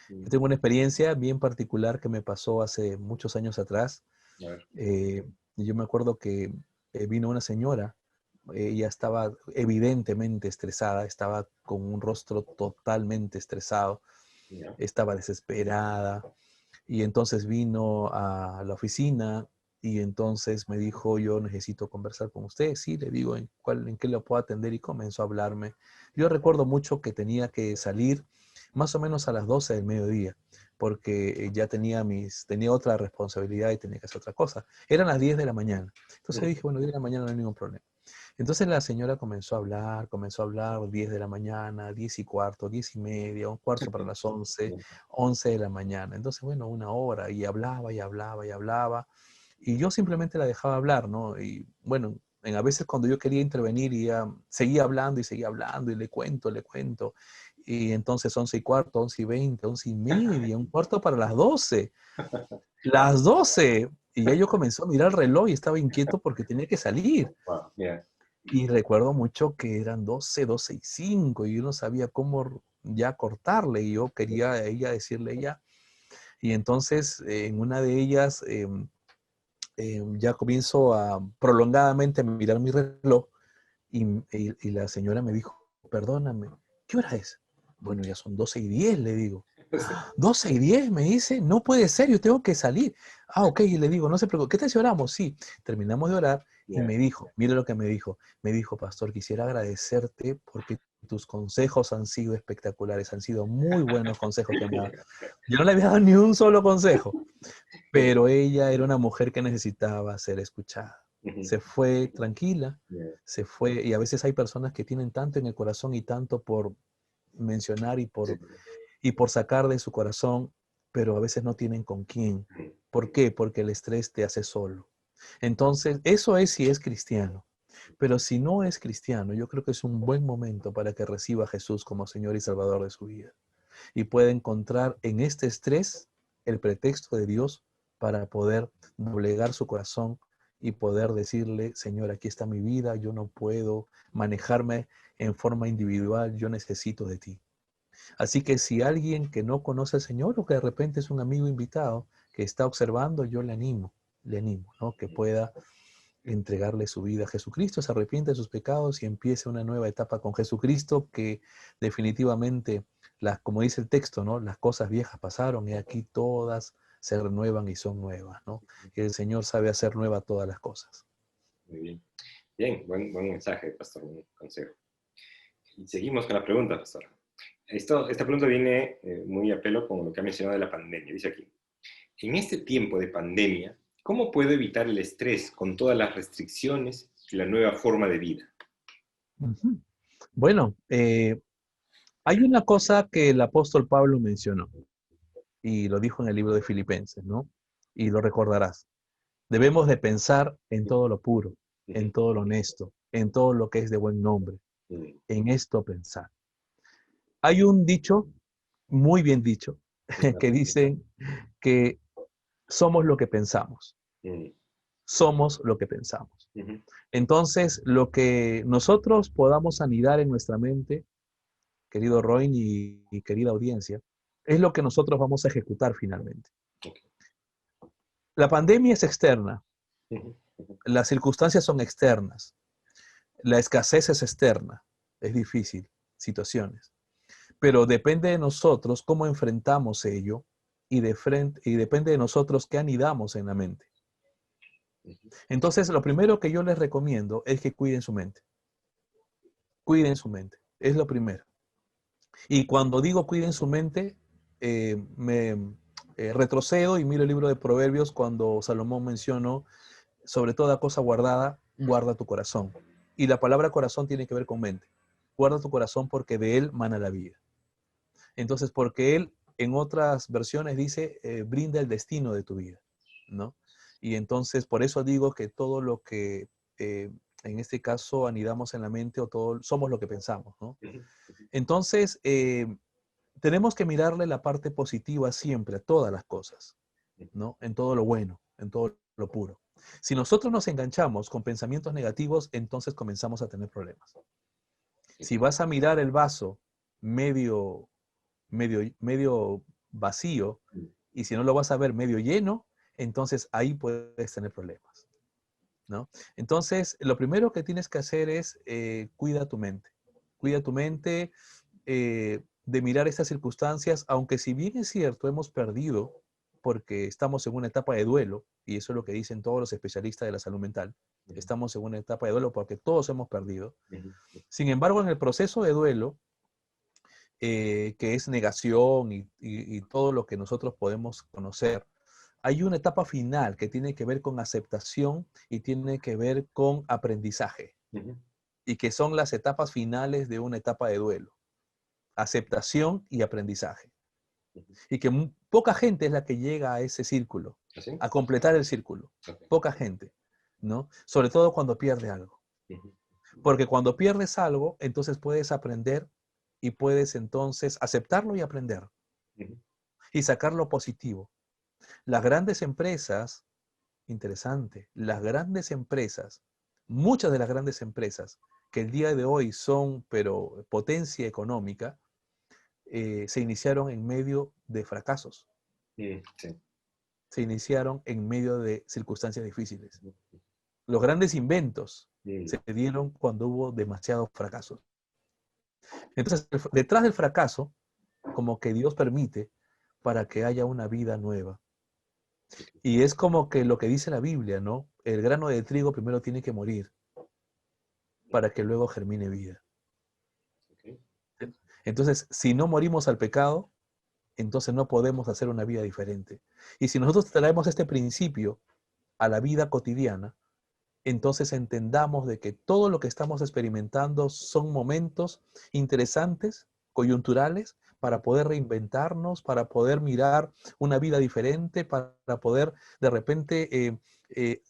Yo tengo una experiencia bien particular que me pasó hace muchos años atrás. a ver, Yo me acuerdo que vino una señora, ella estaba evidentemente estresada, estaba con un rostro totalmente estresado, ya, estaba desesperada, y entonces vino a la oficina y entonces me dijo, yo necesito conversar con usted. Sí, le digo, ¿en qué le puedo atender? Y comenzó a hablarme. Yo recuerdo mucho que tenía que salir más o menos a las 12 del mediodía, porque ya tenía otra responsabilidad y tenía que hacer otra cosa. Eran las 10 de la mañana. Entonces dije, bueno, 10 de la mañana no hay ningún problema. Entonces la señora comenzó a hablar, 10 de la mañana, 10 y cuarto, 10 y media, un cuarto para las 11, 11 de la mañana. Entonces, bueno, una hora, y hablaba, y hablaba, y hablaba. Y yo simplemente la dejaba hablar, ¿no? Y bueno, a veces cuando yo quería intervenir, ya seguía hablando, y le cuento, le cuento. Y entonces 11 y cuarto, 11 y 20, 11 y media, un cuarto para las 12. Las 12. Y ya yo comencé a mirar el reloj y estaba inquieto porque tenía que salir. wow, ya, Y recuerdo mucho que eran 12, 12 y 5 y yo no sabía cómo ya cortarle y yo quería a ella decirle ya. Y entonces en una de ellas ya comienzo a prolongadamente mirar mi reloj y la señora me dijo, perdóname, ¿qué hora es? Bueno, ya son 12:10, le digo. 12:10, me dice, no puede ser, yo tengo que salir. Ah, ok, y le digo, no se preocupe, ¿qué tal si oramos? Sí, terminamos de orar y ya, me dijo, mire lo que me dijo, pastor, quisiera agradecerte porque tus consejos han sido espectaculares, han sido muy buenos consejos que me ha dado. Yo no le había dado ni un solo consejo, pero ella era una mujer que necesitaba ser escuchada. ujú, Se fue tranquila, ya, se fue, y a veces hay personas que tienen tanto en el corazón y tanto por mencionar sí, y por sacar de su corazón, pero a veces no tienen con quién. ujú, ¿Por qué? Porque el estrés te hace solo. Entonces, eso es si es cristiano. Pero si no es cristiano, yo creo que es un buen momento para que reciba a Jesús como Señor y Salvador de su vida. Y pueda encontrar en este estrés el pretexto de Dios para poder doblegar su corazón y poder decirle, Señor, aquí está mi vida, yo no puedo manejarme en forma individual, yo necesito de ti. Así que si alguien que no conoce al Señor o que de repente es un amigo invitado que está observando, yo le animo, ¿no? Que pueda entregarle su vida a Jesucristo, se arrepiente de sus pecados y empiece una nueva etapa con Jesucristo que definitivamente, como dice el texto, ¿no? Las cosas viejas pasaron y aquí todas se renuevan y son nuevas, ¿no? Y el Señor sabe hacer nuevas todas las cosas. muy bien. Bien, buen mensaje, pastor, buen consejo. Y seguimos con la pregunta, pastor. Esta pregunta viene muy a pelo con lo que ha mencionado de la pandemia. Dice aquí, en este tiempo de pandemia, ¿cómo puedo evitar el estrés con todas las restricciones y la nueva forma de vida? Ujú. Bueno, hay una cosa que el apóstol Pablo mencionó y lo dijo en el libro de Filipenses, ¿no? Y lo recordarás. Debemos de pensar en todo lo puro, en Ujú, todo lo honesto, en todo lo que es de buen nombre, ujú, en esto pensar. Hay un dicho, muy bien dicho, que dicen que somos lo que pensamos, ujú, somos lo que pensamos. ujú, Entonces, lo que nosotros podamos anidar en nuestra mente, querido Roy y querida audiencia, es lo que nosotros vamos a ejecutar finalmente. Ok. La pandemia es externa, Ujú, ujú. las circunstancias son externas, la escasez es externa, es difícil, situaciones. Pero depende de nosotros cómo enfrentamos ello y depende de nosotros qué anidamos en la mente. Ujú. Entonces, lo primero que yo les recomiendo es que cuiden su mente. Cuiden su mente, es lo primero. Y cuando digo cuiden su mente, me retrocedo y miro el libro de Proverbios cuando Salomón mencionó, sobre toda cosa guardada, guarda tu corazón. Y la palabra corazón tiene que ver con mente. Guarda tu corazón porque de él mana la vida. Entonces, porque él en otras versiones dice, brinda el destino de tu vida, ¿no? Y entonces, por eso digo que todo lo que en este caso anidamos en la mente o todo, somos lo que pensamos, ¿no? Ujú. Entonces, tenemos que mirarle la parte positiva siempre a todas las cosas, ¿no? En todo lo bueno, en todo lo puro. Si nosotros nos enganchamos con pensamientos negativos, entonces comenzamos a tener problemas. Si vas a mirar el vaso medio medio vacío, y si no lo vas a ver medio lleno, entonces ahí puedes tener problemas, ¿no? Entonces, lo primero que tienes que hacer es cuida tu mente. Cuida tu mente de mirar estas circunstancias, aunque si bien es cierto, hemos perdido porque estamos en una etapa de duelo, y eso es lo que dicen todos los especialistas de la salud mental, Ujú. estamos en una etapa de duelo porque todos hemos perdido. Ujú. Sin embargo, en el proceso de duelo, que es negación y todo lo que nosotros podemos conocer. Hay una etapa final que tiene que ver con aceptación y tiene que ver con aprendizaje, Ujú. y que son las etapas finales de una etapa de duelo. Aceptación y aprendizaje. Ujú. Y que poca gente es la que llega a ese círculo, ¿Así? a completar el círculo. Ok. Poca gente, ¿no? Sobre todo cuando pierde algo. Ujú. Porque cuando pierdes algo, entonces puedes aprender y puedes entonces aceptarlo y aprender Ujú. y sacar lo positivo. Las grandes empresas, interesante, las grandes empresas, muchas de las grandes empresas que el día de hoy son, pero potencia económica, se iniciaron en medio de fracasos, Sí. se iniciaron en medio de circunstancias difíciles. Ujú. Los grandes inventos Mm. se dieron cuando hubo demasiados fracasos. Entonces, detrás del fracaso, como que Dios permite para que haya una vida nueva. Y es como que lo que dice la Biblia, ¿no? El grano de trigo primero tiene que morir para que luego germine vida. Ok. Entonces, si no morimos al pecado, entonces no podemos hacer una vida diferente. Y si nosotros traemos este principio a la vida cotidiana, entonces entendamos de que todo lo que estamos experimentando son momentos interesantes, coyunturales, para poder reinventarnos, para poder mirar una vida diferente, para poder de repente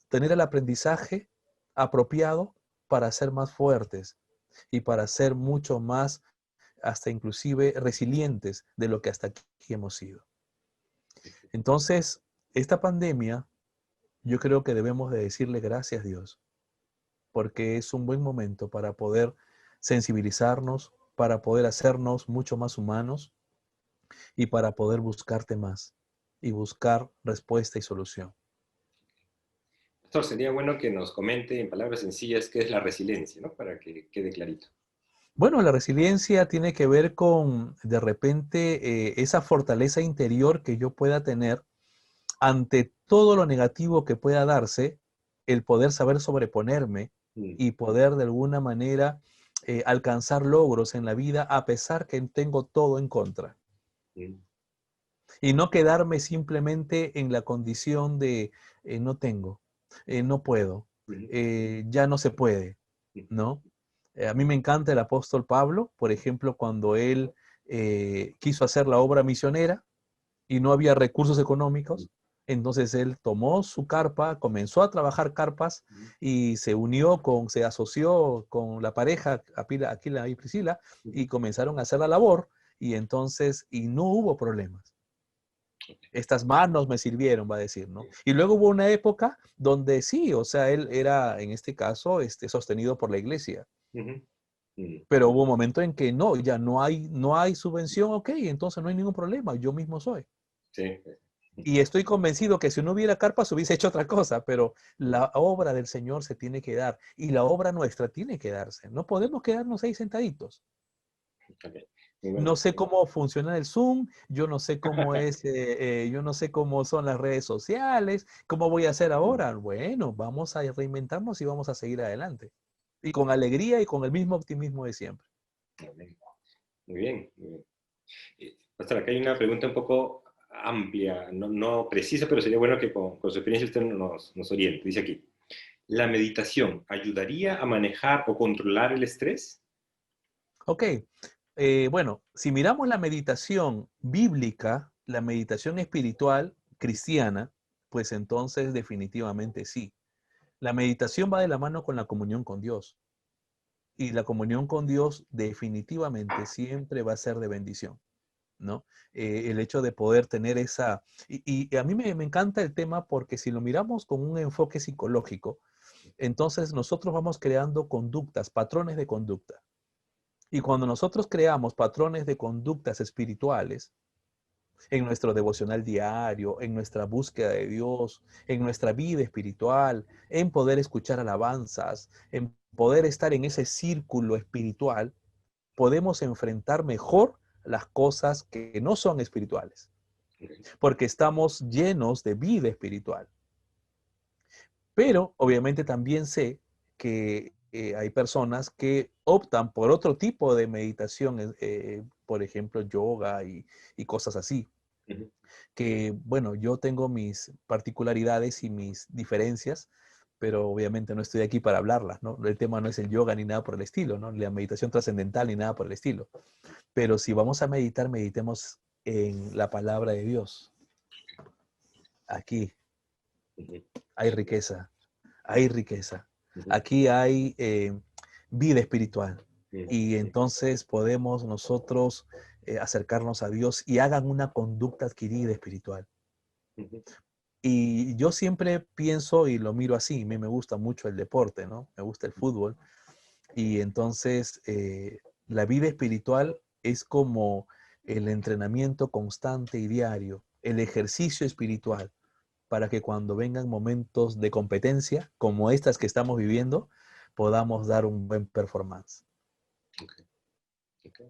tener el aprendizaje apropiado para ser más fuertes y para ser mucho más, hasta inclusive resilientes de lo que hasta aquí hemos sido. Entonces, esta pandemia, yo creo que debemos de decirle gracias a Dios, porque es un buen momento para poder sensibilizarnos, para poder hacernos mucho más humanos y para poder buscarte más y buscar respuesta y solución. Pastor, sería bueno que nos comente en palabras sencillas qué es la resiliencia, ¿no? Para que quede clarito. Bueno, la resiliencia tiene que ver con, de repente, esa fortaleza interior que yo pueda tener ante todo lo negativo que pueda darse, el poder saber sobreponerme Mm. y poder de alguna manera alcanzar logros en la vida a pesar que tengo todo en contra. Mm. Y no quedarme simplemente en la condición de no tengo, no puedo, Ujú. ya no se puede, Ujú. ¿no? A mí me encanta el apóstol Pablo, por ejemplo, cuando él quiso hacer la obra misionera y no había recursos económicos, entonces él tomó su carpa, comenzó a trabajar carpas Ujú. y se asoció con la pareja, Aquila y Priscila, y comenzaron a hacer la labor y entonces, y no hubo problemas. Estas manos me sirvieron, va a decir, ¿no? Y luego hubo una época donde sí, o sea, él era, en este caso, sostenido por la iglesia. Ujú. Mm, Pero hubo un momento en que no, ya no hay subvención, ok, entonces no hay ningún problema, yo mismo soy. sí. Y estoy convencido que si no hubiera carpas hubiese hecho otra cosa, pero la obra del Señor se tiene que dar y la obra nuestra tiene que darse. No podemos quedarnos ahí sentaditos. Ok, muy bueno. No sé cómo funciona el Zoom, yo no sé cómo es, yo no sé cómo son las redes sociales, cómo voy a hacer ahora. Bueno, vamos a reinventarnos y vamos a seguir adelante. Y con alegría y con el mismo optimismo de siempre. Amén. Muy bien, muy bien. Pastor, acá hay una pregunta un poco amplia, no precisa, pero sería bueno que con su experiencia usted nos oriente. Dice aquí, ¿la meditación ayudaría a manejar o controlar el estrés? Ok, bueno, si miramos la meditación bíblica, la meditación espiritual cristiana, pues entonces definitivamente sí. La meditación va de la mano con la comunión con Dios. Y la comunión con Dios definitivamente siempre va a ser de bendición, ¿no? El hecho de poder tener esa... Y a mí me encanta el tema porque si lo miramos con un enfoque psicológico, entonces nosotros vamos creando conductas, patrones de conducta. Y cuando nosotros creamos patrones de conductas espirituales, en nuestro devocional diario, en nuestra búsqueda de Dios, en nuestra vida espiritual, en poder escuchar alabanzas, en poder estar en ese círculo espiritual, podemos enfrentar mejor las cosas que no son espirituales, porque estamos llenos de vida espiritual. Pero obviamente también sé que hay personas que optan por otro tipo de meditación, por ejemplo, yoga y cosas así. Ujú. Que, bueno, yo tengo mis particularidades y mis diferencias, pero obviamente no estoy aquí para hablarlas, ¿no? El tema no es el yoga ni nada por el estilo, ¿no? La meditación trascendental ni nada por el estilo. Pero si vamos a meditar, meditemos en la palabra de Dios. Aquí Ujú. hay riqueza, hay riqueza. Ujú. Aquí hay vida espiritual. Ujú. Y Sí. entonces podemos nosotros acercarnos a Dios y hagan una conducta adquirida espiritual. Ujú. Y yo siempre pienso y lo miro así, me gusta mucho el deporte, ¿no? Me gusta el fútbol. Y entonces la vida espiritual es como el entrenamiento constante y diario, el ejercicio espiritual, para que cuando vengan momentos de competencia, como estas que estamos viviendo, podamos dar un buen performance. Ok, ok.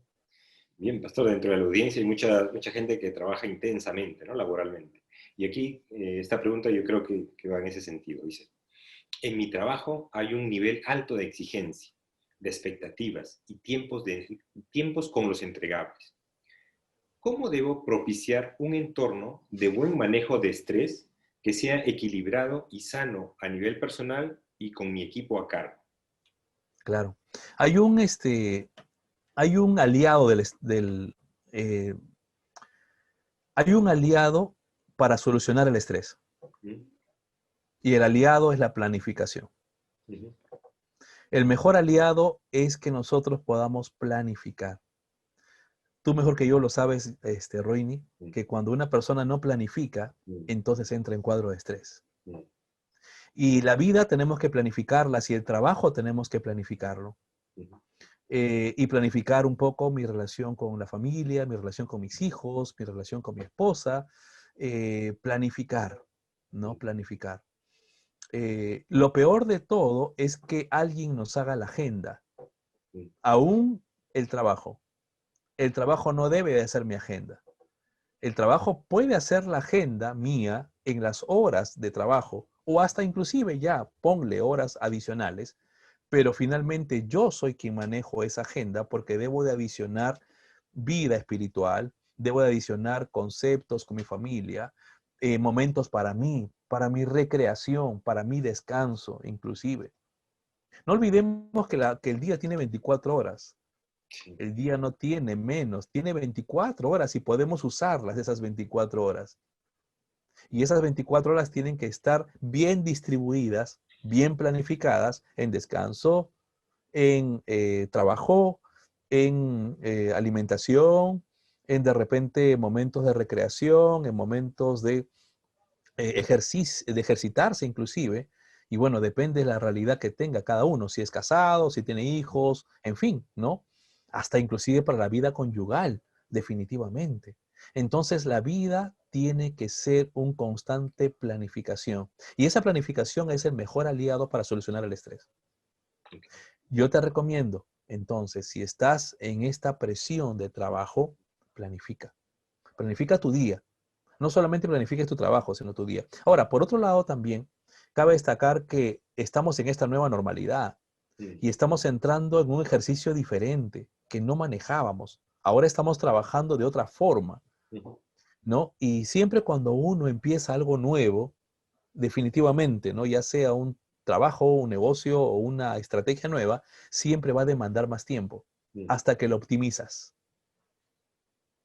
Bien, pastor, dentro de la audiencia hay mucha gente que trabaja intensamente, ¿no? Laboralmente. Y aquí esta pregunta yo creo que va en ese sentido. Dice, en mi trabajo hay un nivel alto de exigencia, de expectativas y tiempos con los entregables. ¿Cómo debo propiciar un entorno de buen manejo de estrés que sea equilibrado y sano a nivel personal y con mi equipo a cargo? Claro. Hay un, hay un aliado eh, hay un aliado para solucionar el estrés. ¿Mm? Y el aliado es la planificación. Ujú. El mejor aliado es que nosotros podamos planificar. Tú mejor que yo lo sabes, Roini, Mm. que cuando una persona no planifica, Mm. entonces entra en cuadro de estrés. Mm. Y la vida tenemos que planificarla, si el trabajo tenemos que planificarlo. Ujú. Y planificar un poco mi relación con la familia, mi relación con mis hijos, mi relación con mi esposa. Planificar, ¿no? Planificar. Lo peor de todo es que alguien nos haga la agenda, Mm. aún el trabajo. El trabajo no debe de ser mi agenda. El trabajo puede hacer la agenda mía en las horas de trabajo o hasta inclusive ya ponle horas adicionales, pero finalmente yo soy quien manejo esa agenda porque debo de adicionar vida espiritual, debo de adicionar conceptos con mi familia, momentos para mi recreación, para mi descanso inclusive. No olvidemos que el día tiene 24 horas. Sí. El día no tiene menos, tiene 24 horas y podemos usarlas esas 24 horas. Y esas 24 horas tienen que estar bien distribuidas, bien planificadas en descanso, en trabajo, en alimentación, en de repente momentos de recreación, en momentos de, de ejercitarse inclusive. Y bueno, depende de la realidad que tenga cada uno, si es casado, si tiene hijos, en fin, ¿no? Hasta inclusive para la vida conyugal, definitivamente. Entonces la vida tiene que ser un constante planificación. Y esa planificación es el mejor aliado para solucionar el estrés. Yo te recomiendo, entonces, si estás en esta presión de trabajo, planifica. Planifica tu día. No solamente planifiques tu trabajo, sino tu día. Ahora, por otro lado también, cabe destacar que estamos en esta nueva normalidad y estamos entrando en un ejercicio diferente que no manejábamos. Ahora estamos trabajando de otra forma, ¿no? Y siempre cuando uno empieza algo nuevo, definitivamente, ¿no? Ya sea un trabajo, un negocio o una estrategia nueva, siempre va a demandar más tiempo hasta que lo optimizas,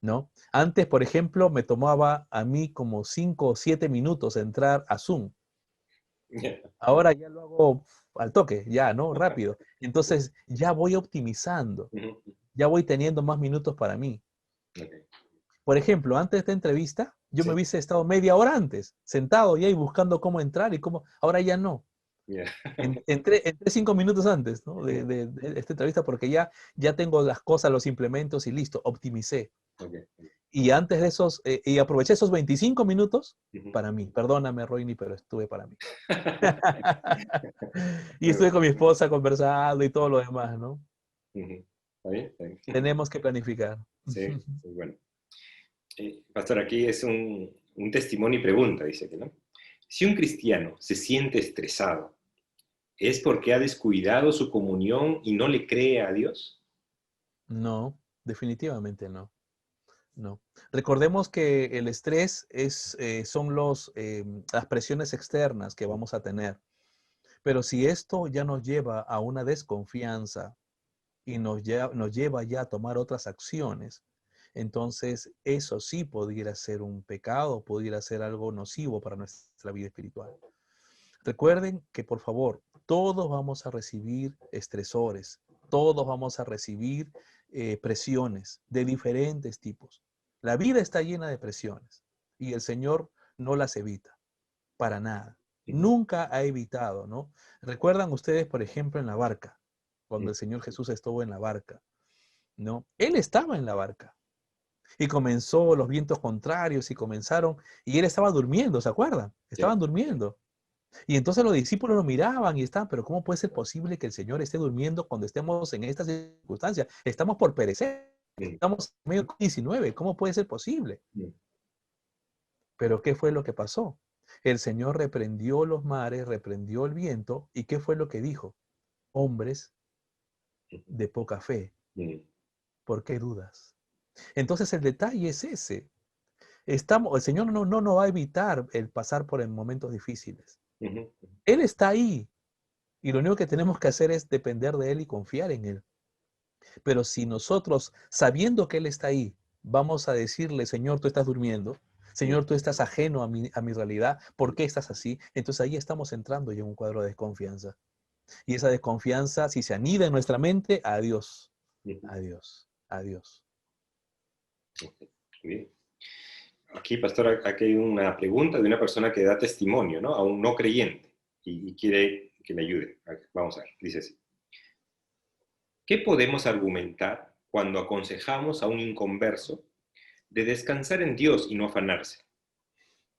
¿no? Antes, por ejemplo, me tomaba a mí como 5 o 7 minutos entrar a Zoom. Ahora ya lo hago al toque, ya, ¿no? Rápido. Entonces ya voy optimizando, ya voy teniendo más minutos para mí. Por ejemplo, antes de esta entrevista, yo me hubiese estado media hora antes, sentado ya y buscando cómo entrar y cómo. Ahora ya no. Entré 5 minutos antes, ¿no? de esta entrevista porque ya tengo las cosas, los implementos y listo, optimicé. Y antes de esos, y aproveché esos 25 minutos para mí. Perdóname, Roini, pero estuve para mí. Y estuve con mi esposa conversando y todo lo demás, ¿no? ¿Está bien? ¿Está bien? Tenemos que planificar. Sí, bueno. Pastor, aquí es un testimonio y pregunta, dice que, ¿no? Si un cristiano se siente estresado, ¿es porque ha descuidado su comunión y no le cree a Dios? No, definitivamente no. No. Recordemos que el estrés son las presiones externas que vamos a tener. Pero si esto ya nos lleva a una desconfianza y nos lleva ya a tomar otras acciones, entonces eso sí pudiera ser un pecado, pudiera ser algo nocivo para nuestra vida espiritual. Recuerden que, por favor, todos vamos a recibir estresores, todos vamos a recibir presiones de diferentes tipos. La vida está llena de presiones y el Señor no las evita, para nada. Nunca ha evitado, ¿no? ¿Recuerdan ustedes, por ejemplo, en la barca, cuando el Señor Jesús estuvo en la barca, ¿no? Él estaba en la barca y comenzó los vientos contrarios y él estaba durmiendo, ¿se acuerdan? Estaban durmiendo. Y entonces los discípulos lo miraban y estaban, pero ¿cómo puede ser posible que el Señor esté durmiendo cuando estemos en estas circunstancias? Estamos por perecer, estamos en medio de 19, ¿cómo puede ser posible? Pero ¿qué fue lo que pasó? El Señor reprendió los mares, reprendió el viento, ¿y qué fue lo que dijo? Hombres de poca fe, ¿por qué dudas? Entonces el detalle es ese. El Señor no nos va a evitar el pasar por momentos difíciles. Él está ahí y lo único que tenemos que hacer es depender de Él y confiar en Él. Pero si nosotros, sabiendo que Él está ahí, vamos a decirle, Señor, tú estás durmiendo, Señor, tú estás ajeno a mi realidad, ¿por qué estás así? Entonces ahí estamos entrando ya en un cuadro de desconfianza. Y esa desconfianza, si se anida en nuestra mente, adiós, adiós, adiós. Bien. Aquí, pastor, aquí hay una pregunta de una persona que da testimonio, ¿no? A un no creyente y quiere que le ayude. Vamos a ver, dice así. ¿Qué podemos argumentar cuando aconsejamos a un inconverso de descansar en Dios y no afanarse?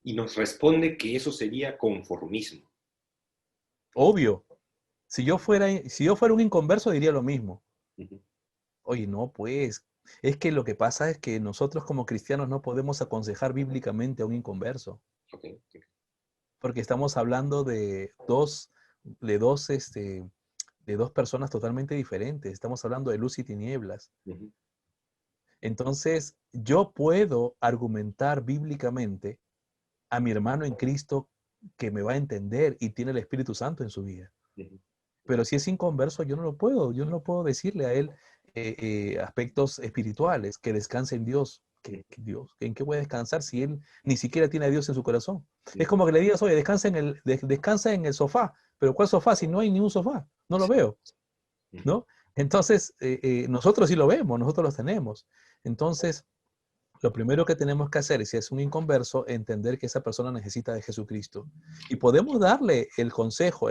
Y nos responde que eso sería conformismo. Obvio. Si yo fuera un inconverso, diría lo mismo. Oye, no, pues, es que lo que pasa es que nosotros como cristianos no podemos aconsejar bíblicamente a un inconverso. Porque estamos hablando de dos personas totalmente diferentes. Estamos hablando de luz y tinieblas. Entonces, yo puedo argumentar bíblicamente a mi hermano en Cristo que me va a entender y tiene el Espíritu Santo en su vida. Pero si es inconverso, yo no lo puedo decirle a él aspectos espirituales, que descanse en Dios. Dios, ¿en qué puede descansar si él ni siquiera tiene a Dios en su corazón? Es como que le digas, oye, descansa en el sofá. ¿Pero cuál sofá? Si no hay ningún sofá, no lo veo, ¿no? Entonces, nosotros sí lo vemos, nosotros los tenemos. Entonces, Lo primero que tenemos que hacer, si es un inconverso, entender que esa persona necesita de Jesucristo. Y podemos darle el consejo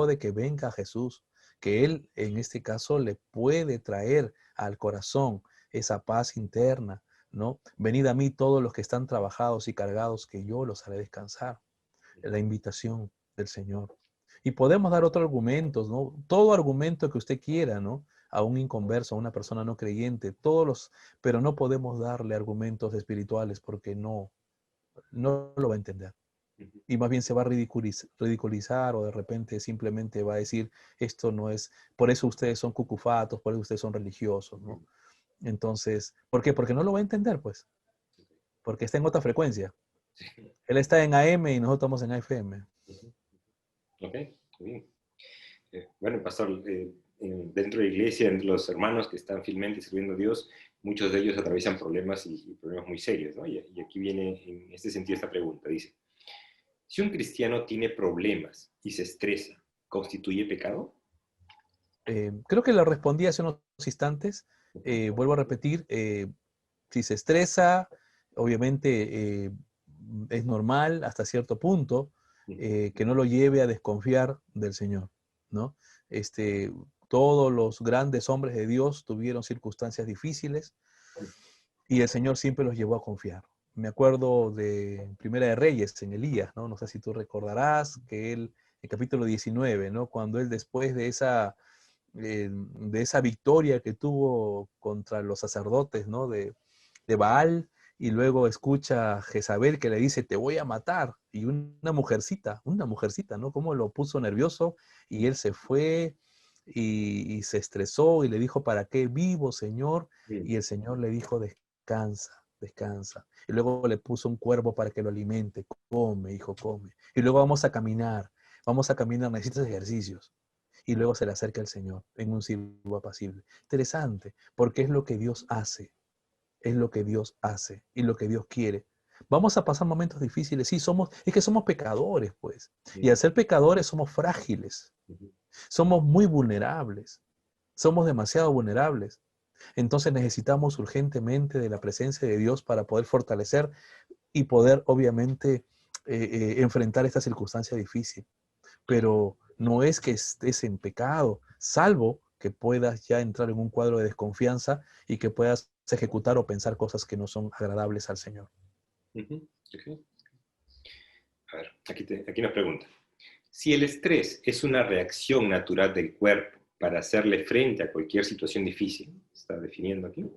de que venga a Jesús, que Él en este caso le puede traer al corazón esa paz interna, ¿no? Venid a mí todos los que están trabajados y cargados, que yo los haré descansar. La invitación del Señor. Y podemos dar otros argumentos, ¿no? Todo argumento que usted quiera, ¿no? A un inconverso, a una persona no creyente, pero no podemos darle argumentos espirituales porque no lo va a entender. Ujú. Y más bien se va a ridiculizar o de repente simplemente va a decir, esto no es, por eso ustedes son cucufatos, por eso ustedes son religiosos, ¿no? Entonces, ¿por qué? Porque no lo va a entender, pues, porque está en otra frecuencia. Sí. Él está en AM y nosotros estamos en FM. Ujú. Ok, muy bien. Bueno, pastor, dentro de la iglesia, entre los hermanos que están fielmente sirviendo a Dios, muchos de ellos atraviesan problemas y problemas muy serios, ¿no? Y aquí viene en este sentido esta pregunta. Dice, si un cristiano tiene problemas y se estresa, ¿constituye pecado? Creo que lo respondí hace unos instantes. Vuelvo a repetir, si se estresa, obviamente es normal hasta cierto punto que no lo lleve a desconfiar del Señor, ¿no? Este, todos los grandes hombres de Dios tuvieron circunstancias difíciles y el Señor siempre los llevó a confiar. Me acuerdo de Primera de Reyes, en Elías, ¿no? No sé si tú recordarás que él, en capítulo 19, ¿no? Cuando él después de esa victoria que tuvo contra los sacerdotes, ¿no? De Baal, y luego escucha a Jezabel que le dice, te voy a matar, y una mujercita, ¿no? Cómo lo puso nervioso, y él se fue, y se estresó, y le dijo, ¿para qué vivo, Señor? Y el Señor le dijo, descansa, descansa. Y luego le puso un cuervo para que lo alimente, come, hijo, come. Y luego vamos a caminar, necesitas ejercicios. Y luego se le acerca el Señor en un silbo apacible. Interesante, porque es lo que Dios hace, es lo que Dios hace y lo que Dios quiere. Vamos a pasar momentos difíciles, sí, es que somos pecadores, pues. Y al ser pecadores somos frágiles, somos muy vulnerables, somos demasiado vulnerables. Entonces necesitamos urgentemente de la presencia de Dios para poder fortalecer y poder, obviamente, enfrentar esta circunstancia difícil. Pero no es que estés en pecado, salvo que puedas ya entrar en un cuadro de desconfianza y que puedas ejecutar o pensar cosas que no son agradables al Señor. Ujú. Ok. A ver, aquí nos pregunta. Si el estrés es una reacción natural del cuerpo para hacerle frente a cualquier situación difícil, está definiendo aquí,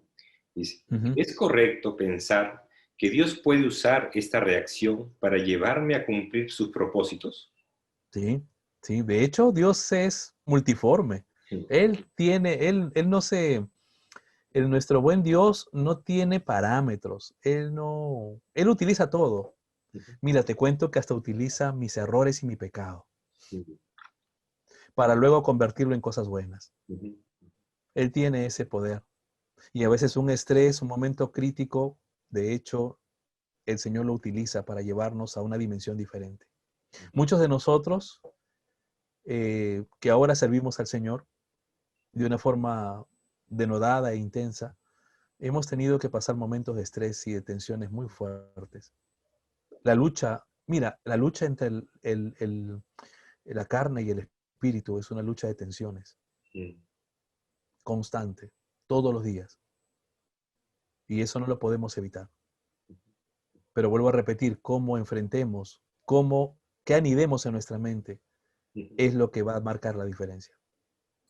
dice, Ujú. ¿es correcto pensar que Dios puede usar esta reacción para llevarme a cumplir sus propósitos? Sí, sí. De hecho, Dios es multiforme. Sí. Él no se, nuestro buen Dios no tiene parámetros. Él utiliza todo. Ujú. Mira, te cuento que hasta utiliza mis errores y mi pecado Ujú. para luego convertirlo en cosas buenas. Ujú. Él tiene ese poder. Y a veces un estrés, un momento crítico, de hecho, el Señor lo utiliza para llevarnos a una dimensión diferente. Muchos de nosotros que ahora servimos al Señor de una forma denodada e intensa, hemos tenido que pasar momentos de estrés y de tensiones muy fuertes. La lucha entre la carne y el espíritu es una lucha de tensiones Ujú. constante, todos los días. Y eso no lo podemos evitar. Pero vuelvo a repetir, cómo enfrentemos, qué anidemos en nuestra mente, Ujú. es lo que va a marcar la diferencia.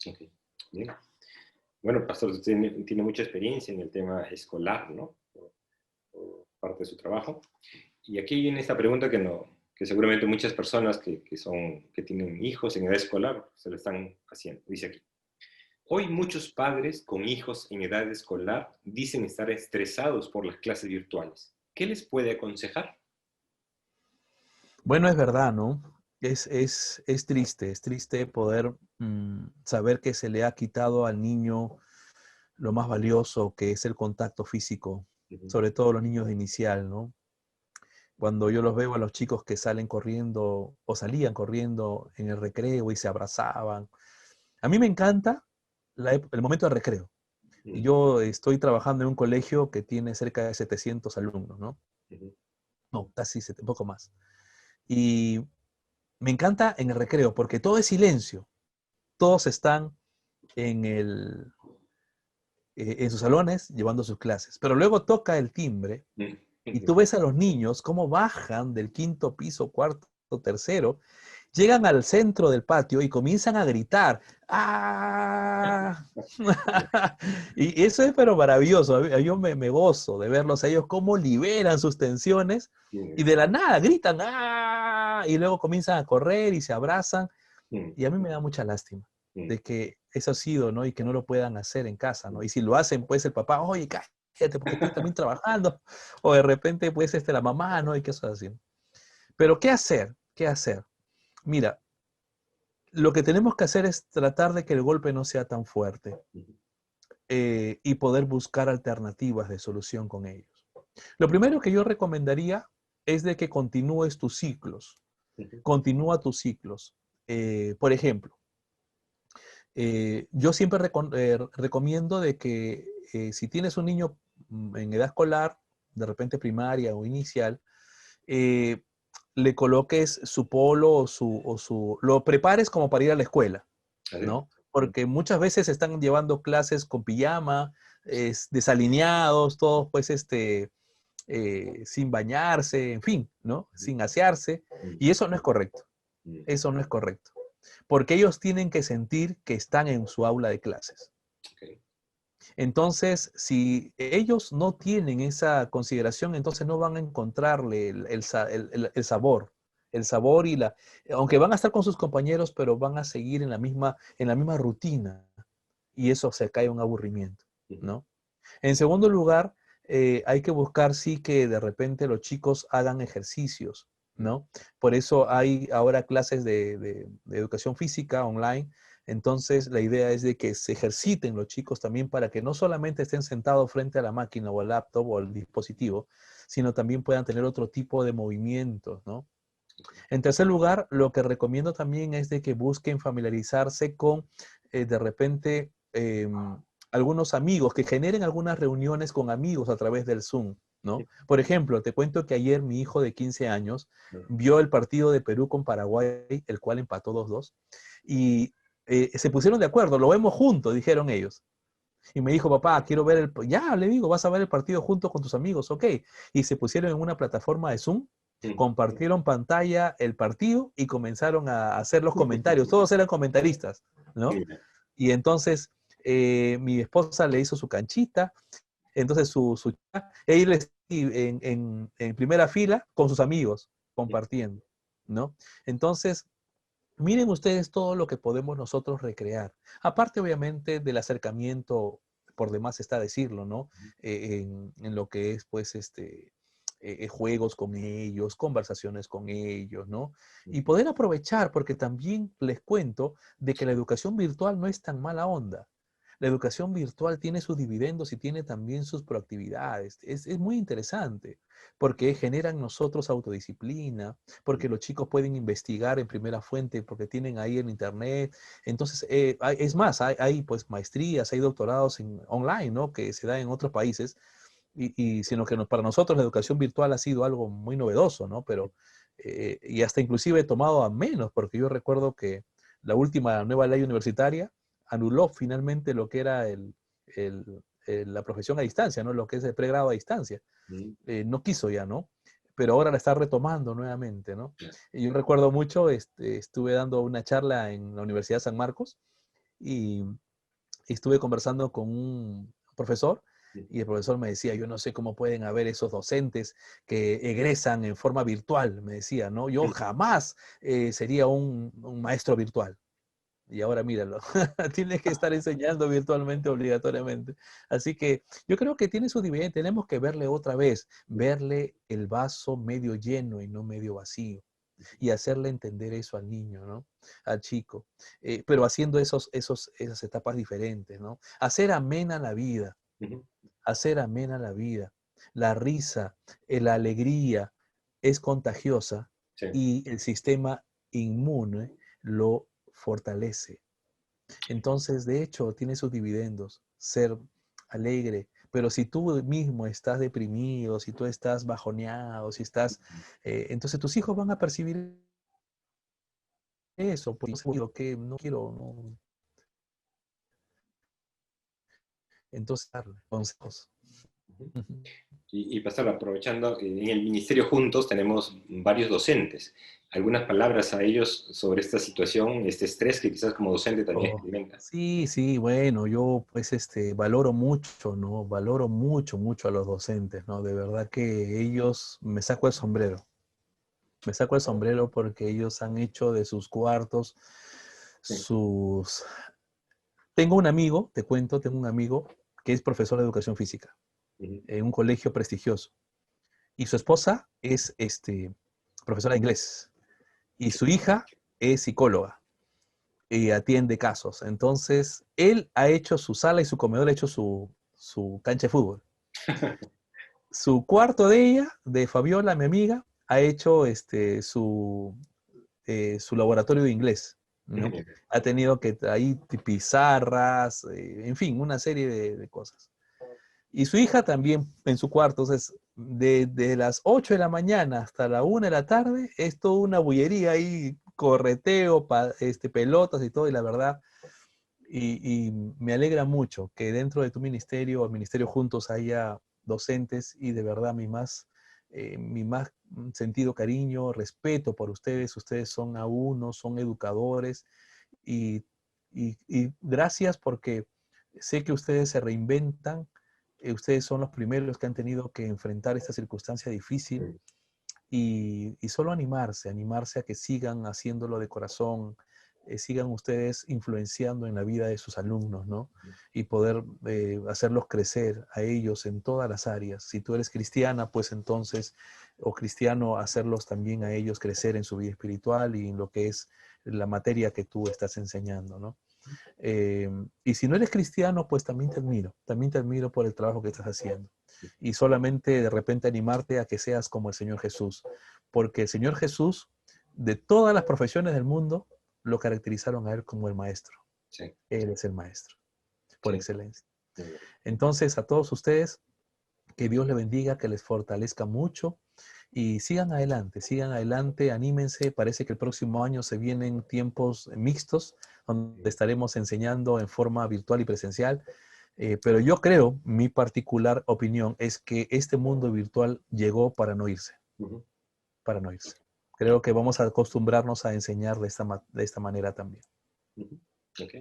Ok. Bien. Bueno, pastor, usted tiene mucha experiencia en el tema escolar, ¿no? Por parte de su trabajo. Y aquí viene esta pregunta que seguramente muchas personas que tienen hijos en edad escolar se lo están haciendo. Dice aquí, hoy muchos padres con hijos en edad escolar dicen estar estresados por las clases virtuales. ¿Qué les puede aconsejar? Bueno, es verdad, ¿no? Es triste poder saber que se le ha quitado al niño lo más valioso, que es el contacto físico, Ujú. sobre todo los niños de inicial, ¿no? Cuando yo los veo a los chicos que salen corriendo o salían corriendo en el recreo y se abrazaban. A mí me encanta el momento de recreo, Y yo estoy trabajando en un colegio que tiene cerca de 700 alumnos, ¿no? No, casi un poco más. Y me encanta en el recreo porque todo es silencio. Todos están en en sus salones llevando sus clases. Pero luego toca el timbre y tú ves a los niños cómo bajan del quinto piso, cuarto, tercero, llegan al centro del patio y comienzan a gritar. ¡Ah! Y eso es pero maravilloso. Yo me gozo de verlos a ellos cómo liberan sus tensiones y de la nada gritan. ¡Ah! Y luego comienzan a correr y se abrazan. Y a mí me da mucha lástima de que eso ha sido, ¿no? Y que no lo puedan hacer en casa, ¿no? Y si lo hacen, pues el papá, oye, cállate, porque estoy también trabajando. O de repente, pues, la mamá, ¿no? Y qué eso así. Pero, ¿qué hacer? ¿Qué hacer? Mira, lo que tenemos que hacer es tratar de que el golpe no sea tan fuerte y poder buscar alternativas de solución con ellos. Lo primero que yo recomendaría es de que continúes tus ciclos. Continúa tus ciclos. Por ejemplo, yo siempre recomiendo de que si tienes un niño en edad escolar, de repente primaria o inicial, eh, le coloques su polo lo prepares como para ir a la escuela, ¿no? Porque muchas veces están llevando clases con pijama, desalineados, todos pues sin bañarse, en fin, ¿no? Sin asearse, y eso no es correcto, eso no es correcto, porque ellos tienen que sentir que están en su aula de clases. Entonces, si ellos no tienen esa consideración, entonces no van a encontrarle el sabor aunque van a estar con sus compañeros, pero van a seguir en la misma rutina y eso se cae un aburrimiento, ¿no? En segundo lugar, hay que buscar sí que de repente los chicos hagan ejercicios, ¿no? Por eso hay ahora clases de educación física online. Entonces, la idea es de que se ejerciten los chicos también para que no solamente estén sentados frente a la máquina o al laptop o al dispositivo, sino también puedan tener otro tipo de movimientos, ¿no? En tercer lugar, lo que recomiendo también es de que busquen familiarizarse con, de repente, algunos amigos, que generen algunas reuniones con amigos a través del Zoom, ¿no? Por ejemplo, te cuento que ayer mi hijo de 15 años vio el partido de Perú con Paraguay, el cual empató 2-2, y se pusieron de acuerdo, lo vemos juntos, dijeron ellos. Y me dijo, papá, quiero ver Ya, le digo, vas a ver el partido junto con tus amigos, ok. Y se pusieron en una plataforma de Zoom, compartieron pantalla el partido y comenzaron a hacer los comentarios. Todos eran comentaristas, ¿no? Y entonces mi esposa le hizo su canchita, entonces él en primera fila con sus amigos, compartiendo, ¿no? Entonces, miren ustedes todo lo que podemos nosotros recrear. Aparte, obviamente, del acercamiento, por demás está decirlo, ¿no? En lo que es, pues, juegos con ellos, conversaciones con ellos, ¿no? Y poder aprovechar, porque también les cuento de que la educación virtual no es tan mala onda. La educación virtual tiene sus dividendos y tiene también sus proactividades. Es muy interesante porque genera en nosotros autodisciplina, porque los chicos pueden investigar en primera fuente, porque tienen ahí el internet. Entonces, es más, hay pues maestrías, hay doctorados online, ¿no? Que se da en otros países, sino que para nosotros la educación virtual ha sido algo muy novedoso, ¿no? Pero, y hasta inclusive he tomado a menos, porque yo recuerdo que la última nueva ley universitaria anuló finalmente lo que era la profesión a distancia, ¿no? Lo que es el pregrado a distancia. No quiso ya, ¿no? Pero ahora la está retomando nuevamente, ¿no? Y yo recuerdo mucho, estuve dando una charla en la Universidad de San Marcos y estuve conversando con un profesor y el profesor me decía, yo no sé cómo pueden haber esos docentes que egresan en forma virtual, me decía, ¿no? Yo jamás sería un maestro virtual. Y ahora míralo, tienes que estar enseñando virtualmente obligatoriamente. Así que yo creo que tiene su dividendo. Tenemos que verle otra vez, verle el vaso medio lleno y no medio vacío. Y hacerle entender eso al niño, ¿no? Al chico. Pero haciendo esas etapas diferentes, ¿no? Hacer amena la vida. Hacer amena la vida. La risa, la alegría es contagiosa y el sistema inmune lo fortalece. Entonces, de hecho, tiene sus dividendos ser alegre. Pero si tú mismo estás deprimido, si tú estás bajoneado, si estás, entonces tus hijos van a percibir eso, porque que no quiero, no. Entonces, darle consejos. Ujú. Ujú. Pastor, aprovechando, en el Ministerio Juntos tenemos varios docentes. ¿Algunas palabras a ellos sobre esta situación, este estrés que quizás como docente también Oh, experimenta? sí, sí, bueno, yo pues valoro mucho, ¿no? Valoro mucho, mucho a los docentes, ¿no? De verdad que ellos, me saco el sombrero porque ellos han hecho de sus cuartos Sí. sus... Tengo un amigo, te cuento, tengo un amigo que es profesor de educación física Ujú. en un colegio prestigioso y su esposa es profesora de inglés y su hija es psicóloga y atiende casos. Entonces, él ha hecho su sala y su comedor, ha hecho su cancha de fútbol. Su cuarto de ella, de Fabiola, mi amiga, ha hecho su laboratorio de inglés, ¿no? Ha tenido que ahí pizarras, en fin, una serie de cosas. Y su hija también en su cuarto, entonces, de las 8 de la mañana hasta la 1 de la tarde, es toda una bullería ahí, correteo, pelotas y todo, y la verdad, y me alegra mucho que dentro de tu ministerio, el Ministerio Juntos, haya docentes y de verdad mi más sentido cariño, respeto por ustedes. Ustedes son a uno, son educadores y, y gracias porque sé que ustedes se reinventan. Ustedes son los primeros que han tenido que enfrentar esta circunstancia difícil y solo animarse a que sigan haciéndolo de corazón, sigan ustedes influenciando en la vida de sus alumnos, ¿no? Y poder hacerlos crecer a ellos en todas las áreas. Si tú eres cristiana, pues entonces, o cristiano, hacerlos también a ellos crecer en su vida espiritual y en lo que es la materia que tú estás enseñando, ¿no? Y si no eres cristiano, pues también te admiro por el trabajo que estás haciendo. Y solamente de repente animarte a que seas como el Señor Jesús, porque el Señor Jesús, de todas las profesiones del mundo, lo caracterizaron a Él como el Maestro. Sí, Él es el Maestro, por sí, excelencia. muy bien. Entonces, a todos ustedes, que Dios les bendiga, que les fortalezca mucho y sigan adelante, anímense. Parece que el próximo año se vienen tiempos mixtos, donde estaremos enseñando en forma virtual y presencial. Pero yo creo, mi particular opinión, es que este mundo virtual llegó para no irse, Ujú. para no irse. Creo que vamos a acostumbrarnos a enseñar de esta manera también. Ujú. Ok.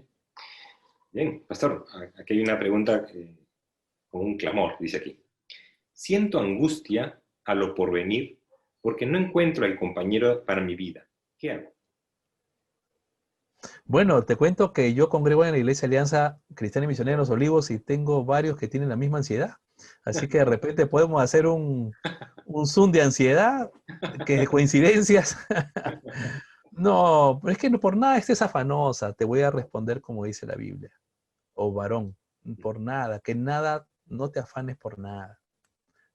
Bien, pastor, aquí hay una pregunta con un clamor, dice aquí. Siento angustia a lo porvenir porque no encuentro al compañero para mi vida. ¿Qué hago? Bueno, te cuento que yo congrego en la Iglesia Alianza Cristiana y Misionera de los Olivos y tengo varios que tienen la misma ansiedad. Así que de repente podemos hacer un Zoom de ansiedad, que de coincidencias. No, pero es que no por nada estés afanosa. Te voy a responder como dice la Biblia. O varón, por nada, que nada, no te afanes por nada.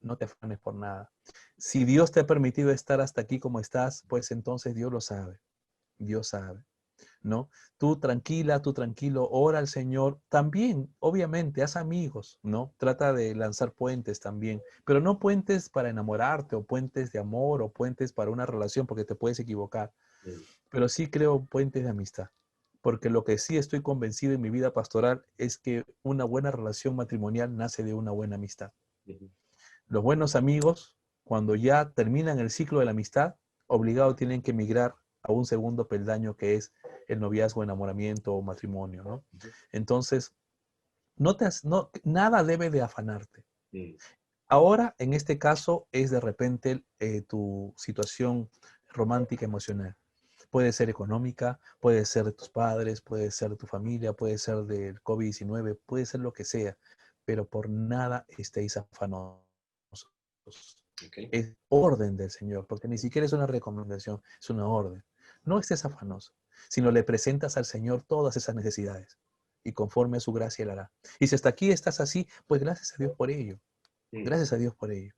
No te afanes por nada. Si Dios te ha permitido estar hasta aquí como estás, pues entonces Dios lo sabe. Dios sabe. ¿No? Tú tranquila, tú tranquilo, ora al Señor. También, obviamente, haz amigos, ¿no? Trata de lanzar puentes también, pero no puentes para enamorarte o puentes de amor o puentes para una relación, porque te puedes equivocar, Mm. pero sí creo puentes de amistad, porque lo que sí estoy convencido en mi vida pastoral es que una buena relación matrimonial nace de una buena amistad. Ujú. Los buenos amigos, cuando ya terminan el ciclo de la amistad, obligado tienen que migrar a un segundo peldaño que es el noviazgo, enamoramiento o matrimonio, ¿no? Ujú. Entonces, nada debe de afanarte. Mm. Ahora, en este caso, es de repente tu situación romántica emocional. Puede ser económica, puede ser de tus padres, puede ser de tu familia, puede ser del COVID-19, puede ser lo que sea, pero por nada estéis afanosos. Ok. Es orden del Señor, porque ni siquiera es una recomendación, es una orden. No estés afanoso, sino le presentas al Señor todas esas necesidades y conforme a su gracia Él hará. Y si hasta aquí estás así, pues gracias a Dios por ello. Mm. Gracias a Dios por ello.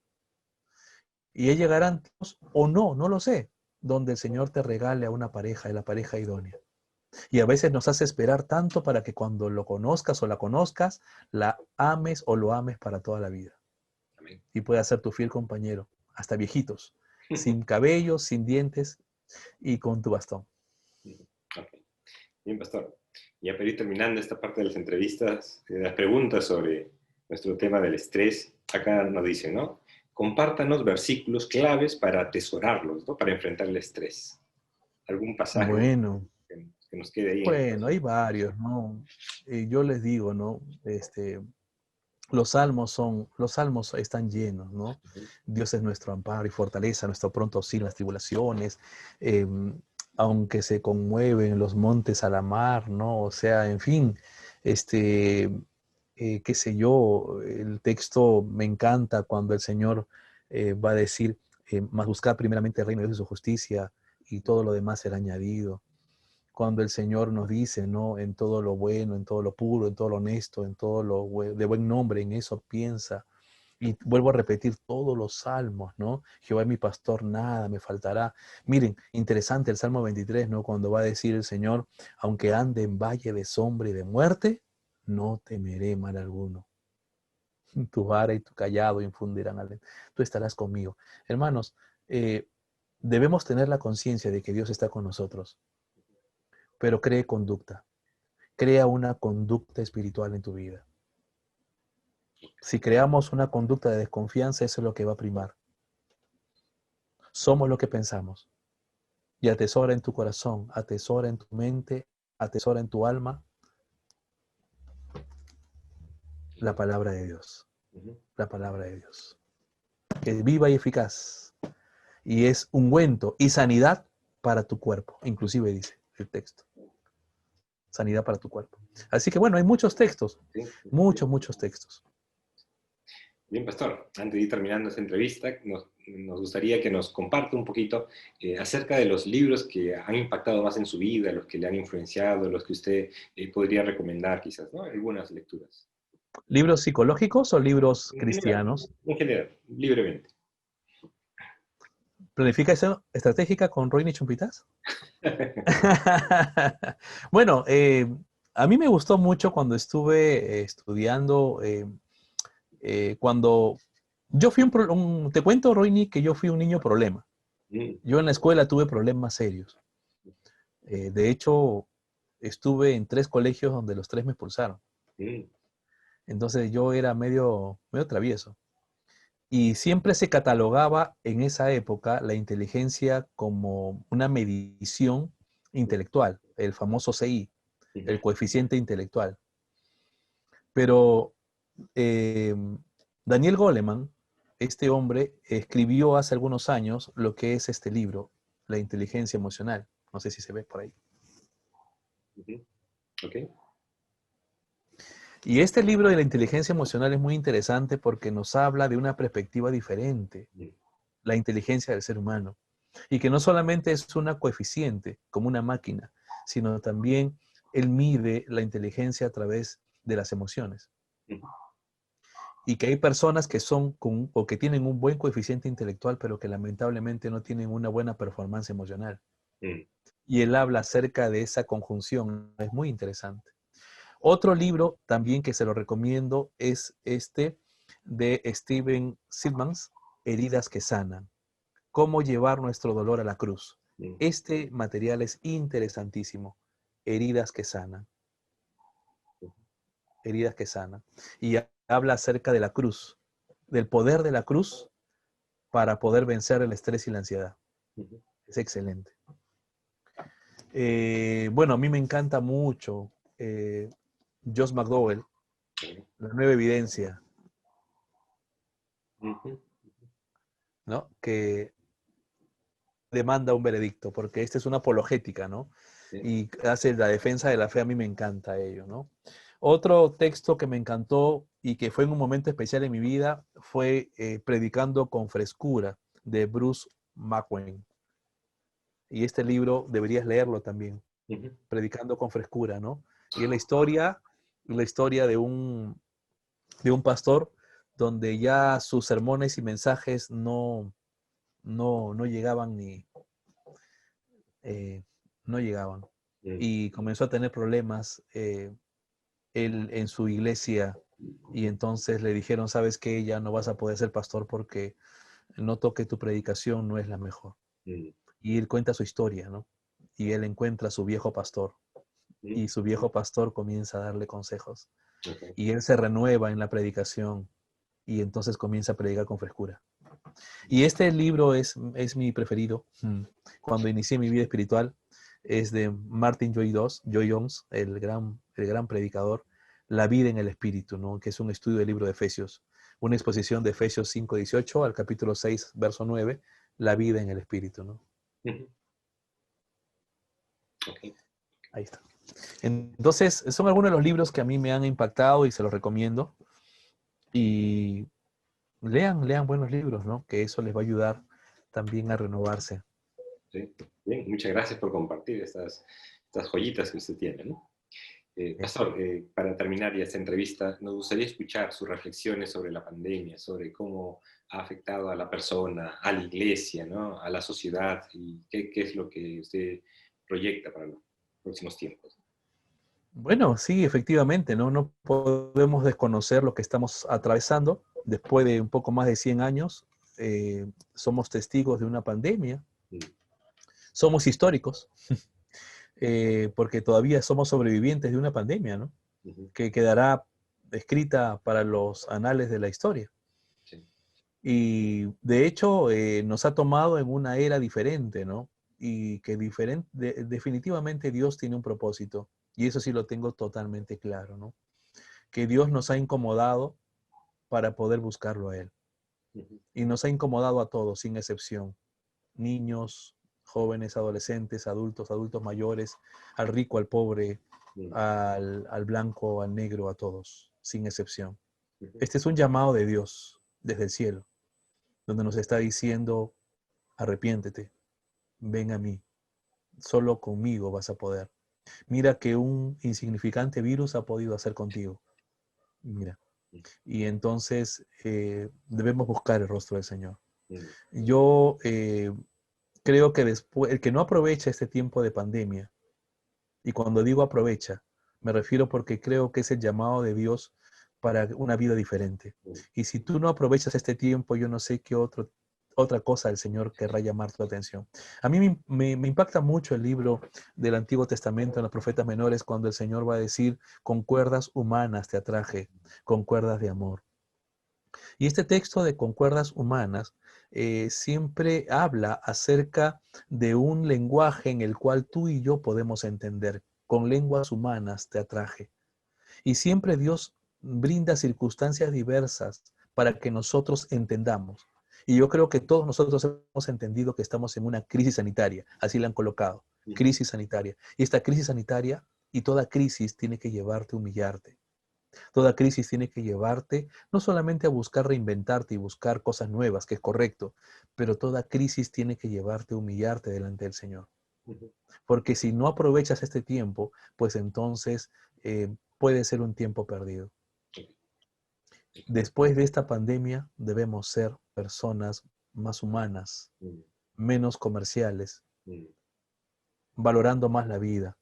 Y Él llegarán tiempos, o no, no lo sé, donde el Señor te regale a una pareja, y la pareja idónea. Y a veces nos hace esperar tanto para que cuando lo conozcas o la conozcas, la ames o lo ames para toda la vida. Amén. Y pueda ser tu fiel compañero, hasta viejitos, sin cabello, sin dientes y con tu bastón. Ok. Bien, pastor. Ya para ir terminando esta parte de las entrevistas, de las preguntas sobre nuestro tema del estrés, acá nos dice, ¿no? Compártanos versículos claves para atesorarlos, ¿no? Para enfrentar el estrés. ¿Algún pasaje Bueno, que nos quede ahí en el bueno, hay corazón? varios, ¿no? Yo les digo, ¿no? Los salmos están llenos, ¿no? Ujú. Dios es nuestro amparo y fortaleza, nuestro pronto auxilio en las tribulaciones, eh, aunque se conmueven los montes a la mar, ¿no? O sea, en fin, este, qué sé yo, el texto me encanta cuando el Señor va a decir, mas buscad primeramente el reino de Dios y su justicia y todo lo demás será añadido. Cuando el Señor nos dice, ¿no? En todo lo bueno, en todo lo puro, en todo lo honesto, en todo lo de buen nombre, en eso piensa. Y vuelvo a repetir todos los salmos, ¿no? Jehová es mi pastor, nada me faltará. Miren, interesante el Salmo 23, ¿no? Cuando va a decir el Señor, aunque ande en valle de sombra y de muerte, no temeré mal alguno. Tu vara y tu callado infundirán aliento. Tú estarás conmigo. Hermanos, debemos tener la conciencia de que Dios está con nosotros, pero cree conducta. Crea una conducta espiritual en tu vida. Si creamos una conducta de desconfianza, eso es lo que va a primar. Somos lo que pensamos. Y atesora en tu corazón, atesora en tu mente, atesora en tu alma la palabra de Dios. Ujú. La palabra de Dios. Que es viva y eficaz. Y es ungüento y sanidad para tu cuerpo. Inclusive dice el texto. Sanidad para tu cuerpo. Así que bueno, hay muchos textos. Sí. Muchos textos. Bien, pastor, antes de ir terminando esta entrevista, nos gustaría que nos comparte un poquito acerca de los libros que han impactado más en su vida, los que le han influenciado, los que usted podría recomendar quizás, ¿no? Algunas lecturas. ¿Libros psicológicos o libros En general, cristianos? libremente. ¿Planificación estratégica con Roy Chumpitas? Bueno, a mí me gustó mucho cuando estuve estudiando, cuando yo fui te cuento, Roini, que yo fui un niño problema. Mm, Yo en la escuela tuve problemas serios. De hecho, estuve en 3 colegios donde los 3 me expulsaron. mm, Entonces yo era medio travieso. Y siempre se catalogaba en esa época la inteligencia como una medición intelectual, el famoso CI, ujú, el coeficiente intelectual. Pero eh, Daniel Goleman, este hombre, escribió hace algunos años lo que es este libro, La inteligencia emocional. No sé si se ve por ahí. ujú. Ok. Y este libro de la inteligencia emocional es muy interesante porque nos habla de una perspectiva diferente, Mm, la inteligencia del ser humano. Y que no solamente es una coeficiente, como una máquina, sino también él mide la inteligencia a través de las emociones. ujú, Y que hay personas que son o que tienen un buen coeficiente intelectual, pero que lamentablemente no tienen una buena performance emocional. mm, Y él habla acerca de esa conjunción. Es muy interesante. Otro libro también que se lo recomiendo es este de Steven Silmans, Heridas que sanan. Cómo llevar nuestro dolor a la cruz. mm, Este material es interesantísimo. Heridas que sanan. Heridas que sanan. Y habla acerca de la cruz, del poder de la cruz para poder vencer el estrés y la ansiedad. ujú. Es excelente. Bueno, a mí me encanta mucho Josh McDowell, La Nueva Evidencia, Ujú. ¿no? Que demanda un veredicto, porque esta es una apologética, ¿no? Sí. Y hace la defensa de la fe, a mí me encanta ello, ¿no? Otro texto que me encantó y que fue en un momento especial en mi vida fue Predicando con Frescura, de Bruce McWayne. Y este libro deberías leerlo también, Ujú. Predicando con Frescura, ¿no? Y es la historia de un pastor donde ya sus sermones y mensajes no llegaban ni, no llegaban. y comenzó a tener problemas él en su iglesia, y entonces le dijeron, ¿sabes qué? Ya no vas a poder ser pastor porque noto que tu predicación no es la mejor. mm, Y él cuenta su historia, ¿no? Y él encuentra a su viejo pastor, mm, y su viejo pastor comienza a darle consejos. ok, Y él se renueva en la predicación, y entonces comienza a predicar con frescura. Y este libro es mi preferido. Cuando inicié mi vida espiritual, es de Martin Joy-Jones, el gran predicador, La vida en el Espíritu, ¿no? Que es un estudio del libro de Efesios, una exposición de Efesios 5:18 al capítulo 6, verso 9, La vida en el Espíritu, ¿no? ujú, ok. Ahí está. Entonces, son algunos de los libros que a mí me han impactado y se los recomiendo. Y lean buenos libros, ¿no? Que eso les va a ayudar también a renovarse. Sí. Bien, muchas gracias por compartir estas joyitas que usted tiene, ¿no? Pastor, para terminar ya esta entrevista, nos gustaría escuchar sus reflexiones sobre la pandemia, sobre cómo ha afectado a la persona, a la iglesia, ¿no? A la sociedad, y qué es lo que usted proyecta para los próximos tiempos. Bueno, sí, efectivamente, ¿no? No podemos desconocer lo que estamos atravesando. Después de un poco más de 100 años, somos testigos de una pandemia. Mm, Somos históricos, porque todavía somos sobrevivientes de una pandemia, ¿no? ujú, Que quedará escrita para los anales de la historia. sí, Y de hecho, nos ha tomado en una era diferente, ¿no? Y que definitivamente Dios tiene un propósito. Y eso sí lo tengo totalmente claro, ¿no? Que Dios nos ha incomodado para poder buscarlo a Él. ujú, Y nos ha incomodado a todos, sin excepción. Niños, jóvenes, adolescentes, adultos mayores, al rico, al pobre, mm, al blanco, al negro, a todos, sin excepción. ujú, Este es un llamado de Dios desde el cielo, donde nos está diciendo, arrepiéntete, ven a mí, solo conmigo vas a poder. Mira que un insignificante virus ha podido hacer contigo. Mira. Y entonces debemos buscar el rostro del Señor. mm, Yo creo que después, el que no aprovecha este tiempo de pandemia, y cuando digo aprovecha, me refiero porque creo que es el llamado de Dios para una vida diferente. mm, Y si tú no aprovechas este tiempo, yo no sé qué otra cosa el Señor querrá llamar tu atención. A mí me impacta mucho el libro del Antiguo Testamento en los profetas menores, cuando el Señor va a decir, con cuerdas humanas te atraje, con cuerdas de amor. Y este texto de concuerdas humanas siempre habla acerca de un lenguaje en el cual tú y yo podemos entender. Con lenguas humanas te atraje. Y siempre Dios brinda circunstancias diversas para que nosotros entendamos. Y yo creo que todos nosotros hemos entendido que estamos en una crisis sanitaria. Así la han colocado. ujú, Crisis sanitaria. Y esta crisis sanitaria y toda crisis tiene que llevarte a humillarte. Toda crisis tiene que llevarte no solamente a buscar reinventarte y buscar cosas nuevas, que es correcto, pero toda crisis tiene que llevarte a humillarte delante del Señor. ujú, Porque si no aprovechas este tiempo, pues entonces puede ser un tiempo perdido. Después de esta pandemia debemos ser personas más humanas, mm, menos comerciales, mm, valorando más la vida,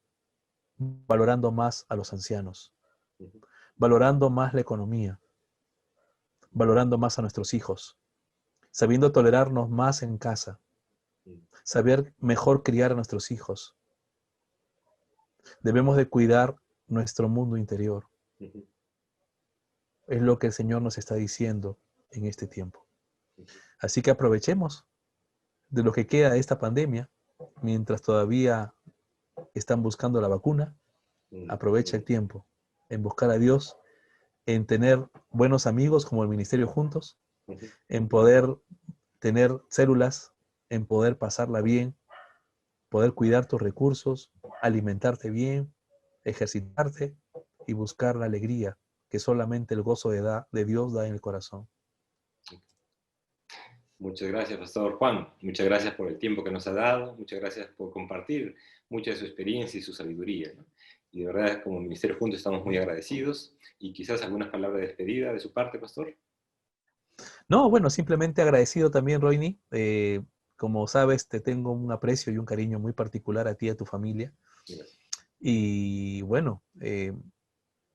valorando más a los ancianos, ujú, valorando más la economía, valorando más a nuestros hijos, sabiendo tolerarnos más en casa, mm, saber mejor criar a nuestros hijos. Debemos de cuidar nuestro mundo interior. ujú, Es lo que el Señor nos está diciendo en este tiempo. ujú, Así que aprovechemos de lo que queda de esta pandemia, mientras todavía están buscando la vacuna. mm, Aprovecha el tiempo en buscar a Dios, en tener buenos amigos como el Ministerio Juntos, ujú. en poder tener células, en poder pasarla bien, poder cuidar tus recursos, alimentarte bien, ejercitarte y buscar la alegría que solamente el gozo de Dios da en el corazón. Muchas gracias, Pastor Juan. Muchas gracias por el tiempo que nos ha dado. Muchas gracias por compartir mucha de su experiencia y su sabiduría, ¿no? Y de verdad, como Ministerio Juntos, estamos muy agradecidos. Y quizás algunas palabras de despedida de su parte, Pastor. No, bueno, simplemente agradecido también, Roini. Como sabes, te tengo un aprecio y un cariño muy particular a ti y a tu familia. Gracias. Y bueno,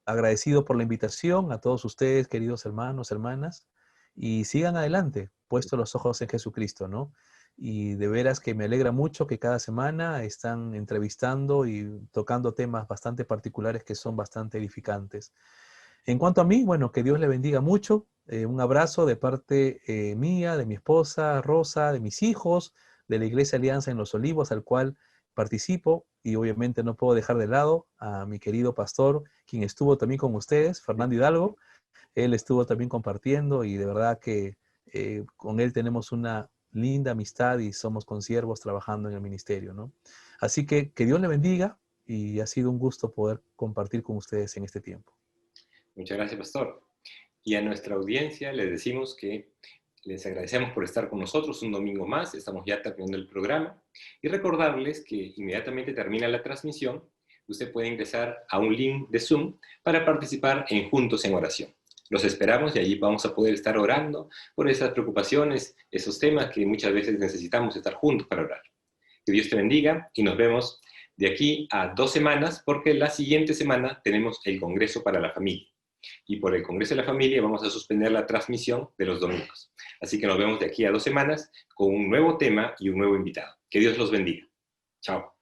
agradecido por la invitación a todos ustedes, queridos hermanos, hermanas, y sigan adelante, puestos los ojos en Jesucristo, ¿no? Y de veras que me alegra mucho que cada semana están entrevistando y tocando temas bastante particulares que son bastante edificantes. En cuanto a mí, bueno, que Dios le bendiga mucho. Un abrazo de parte mía, de mi esposa Rosa, de mis hijos, de la Iglesia Alianza en Los Olivos, al cual participo, y obviamente no puedo dejar de lado a mi querido pastor, quien estuvo también con ustedes, Fernando Hidalgo. Él estuvo también compartiendo y de verdad que con él tenemos una linda amistad y somos consiervos trabajando en el ministerio, ¿no? Así que Dios le bendiga y ha sido un gusto poder compartir con ustedes en este tiempo. Muchas gracias, pastor. Y a nuestra audiencia les decimos que les agradecemos por estar con nosotros un domingo más. Estamos ya terminando el programa. Y recordarles que inmediatamente termina la transmisión, usted puede ingresar a un link de Zoom para participar en Juntos en Oración. Los esperamos y allí vamos a poder estar orando por esas preocupaciones, esos temas que muchas veces necesitamos estar juntos para orar. Que Dios te bendiga y nos vemos de aquí a 2 semanas, porque la siguiente semana tenemos el Congreso para la Familia. Y por el Congreso de la Familia vamos a suspender la transmisión de los domingos. Así que nos vemos de aquí a 2 semanas con un nuevo tema y un nuevo invitado. Que Dios los bendiga. Chao.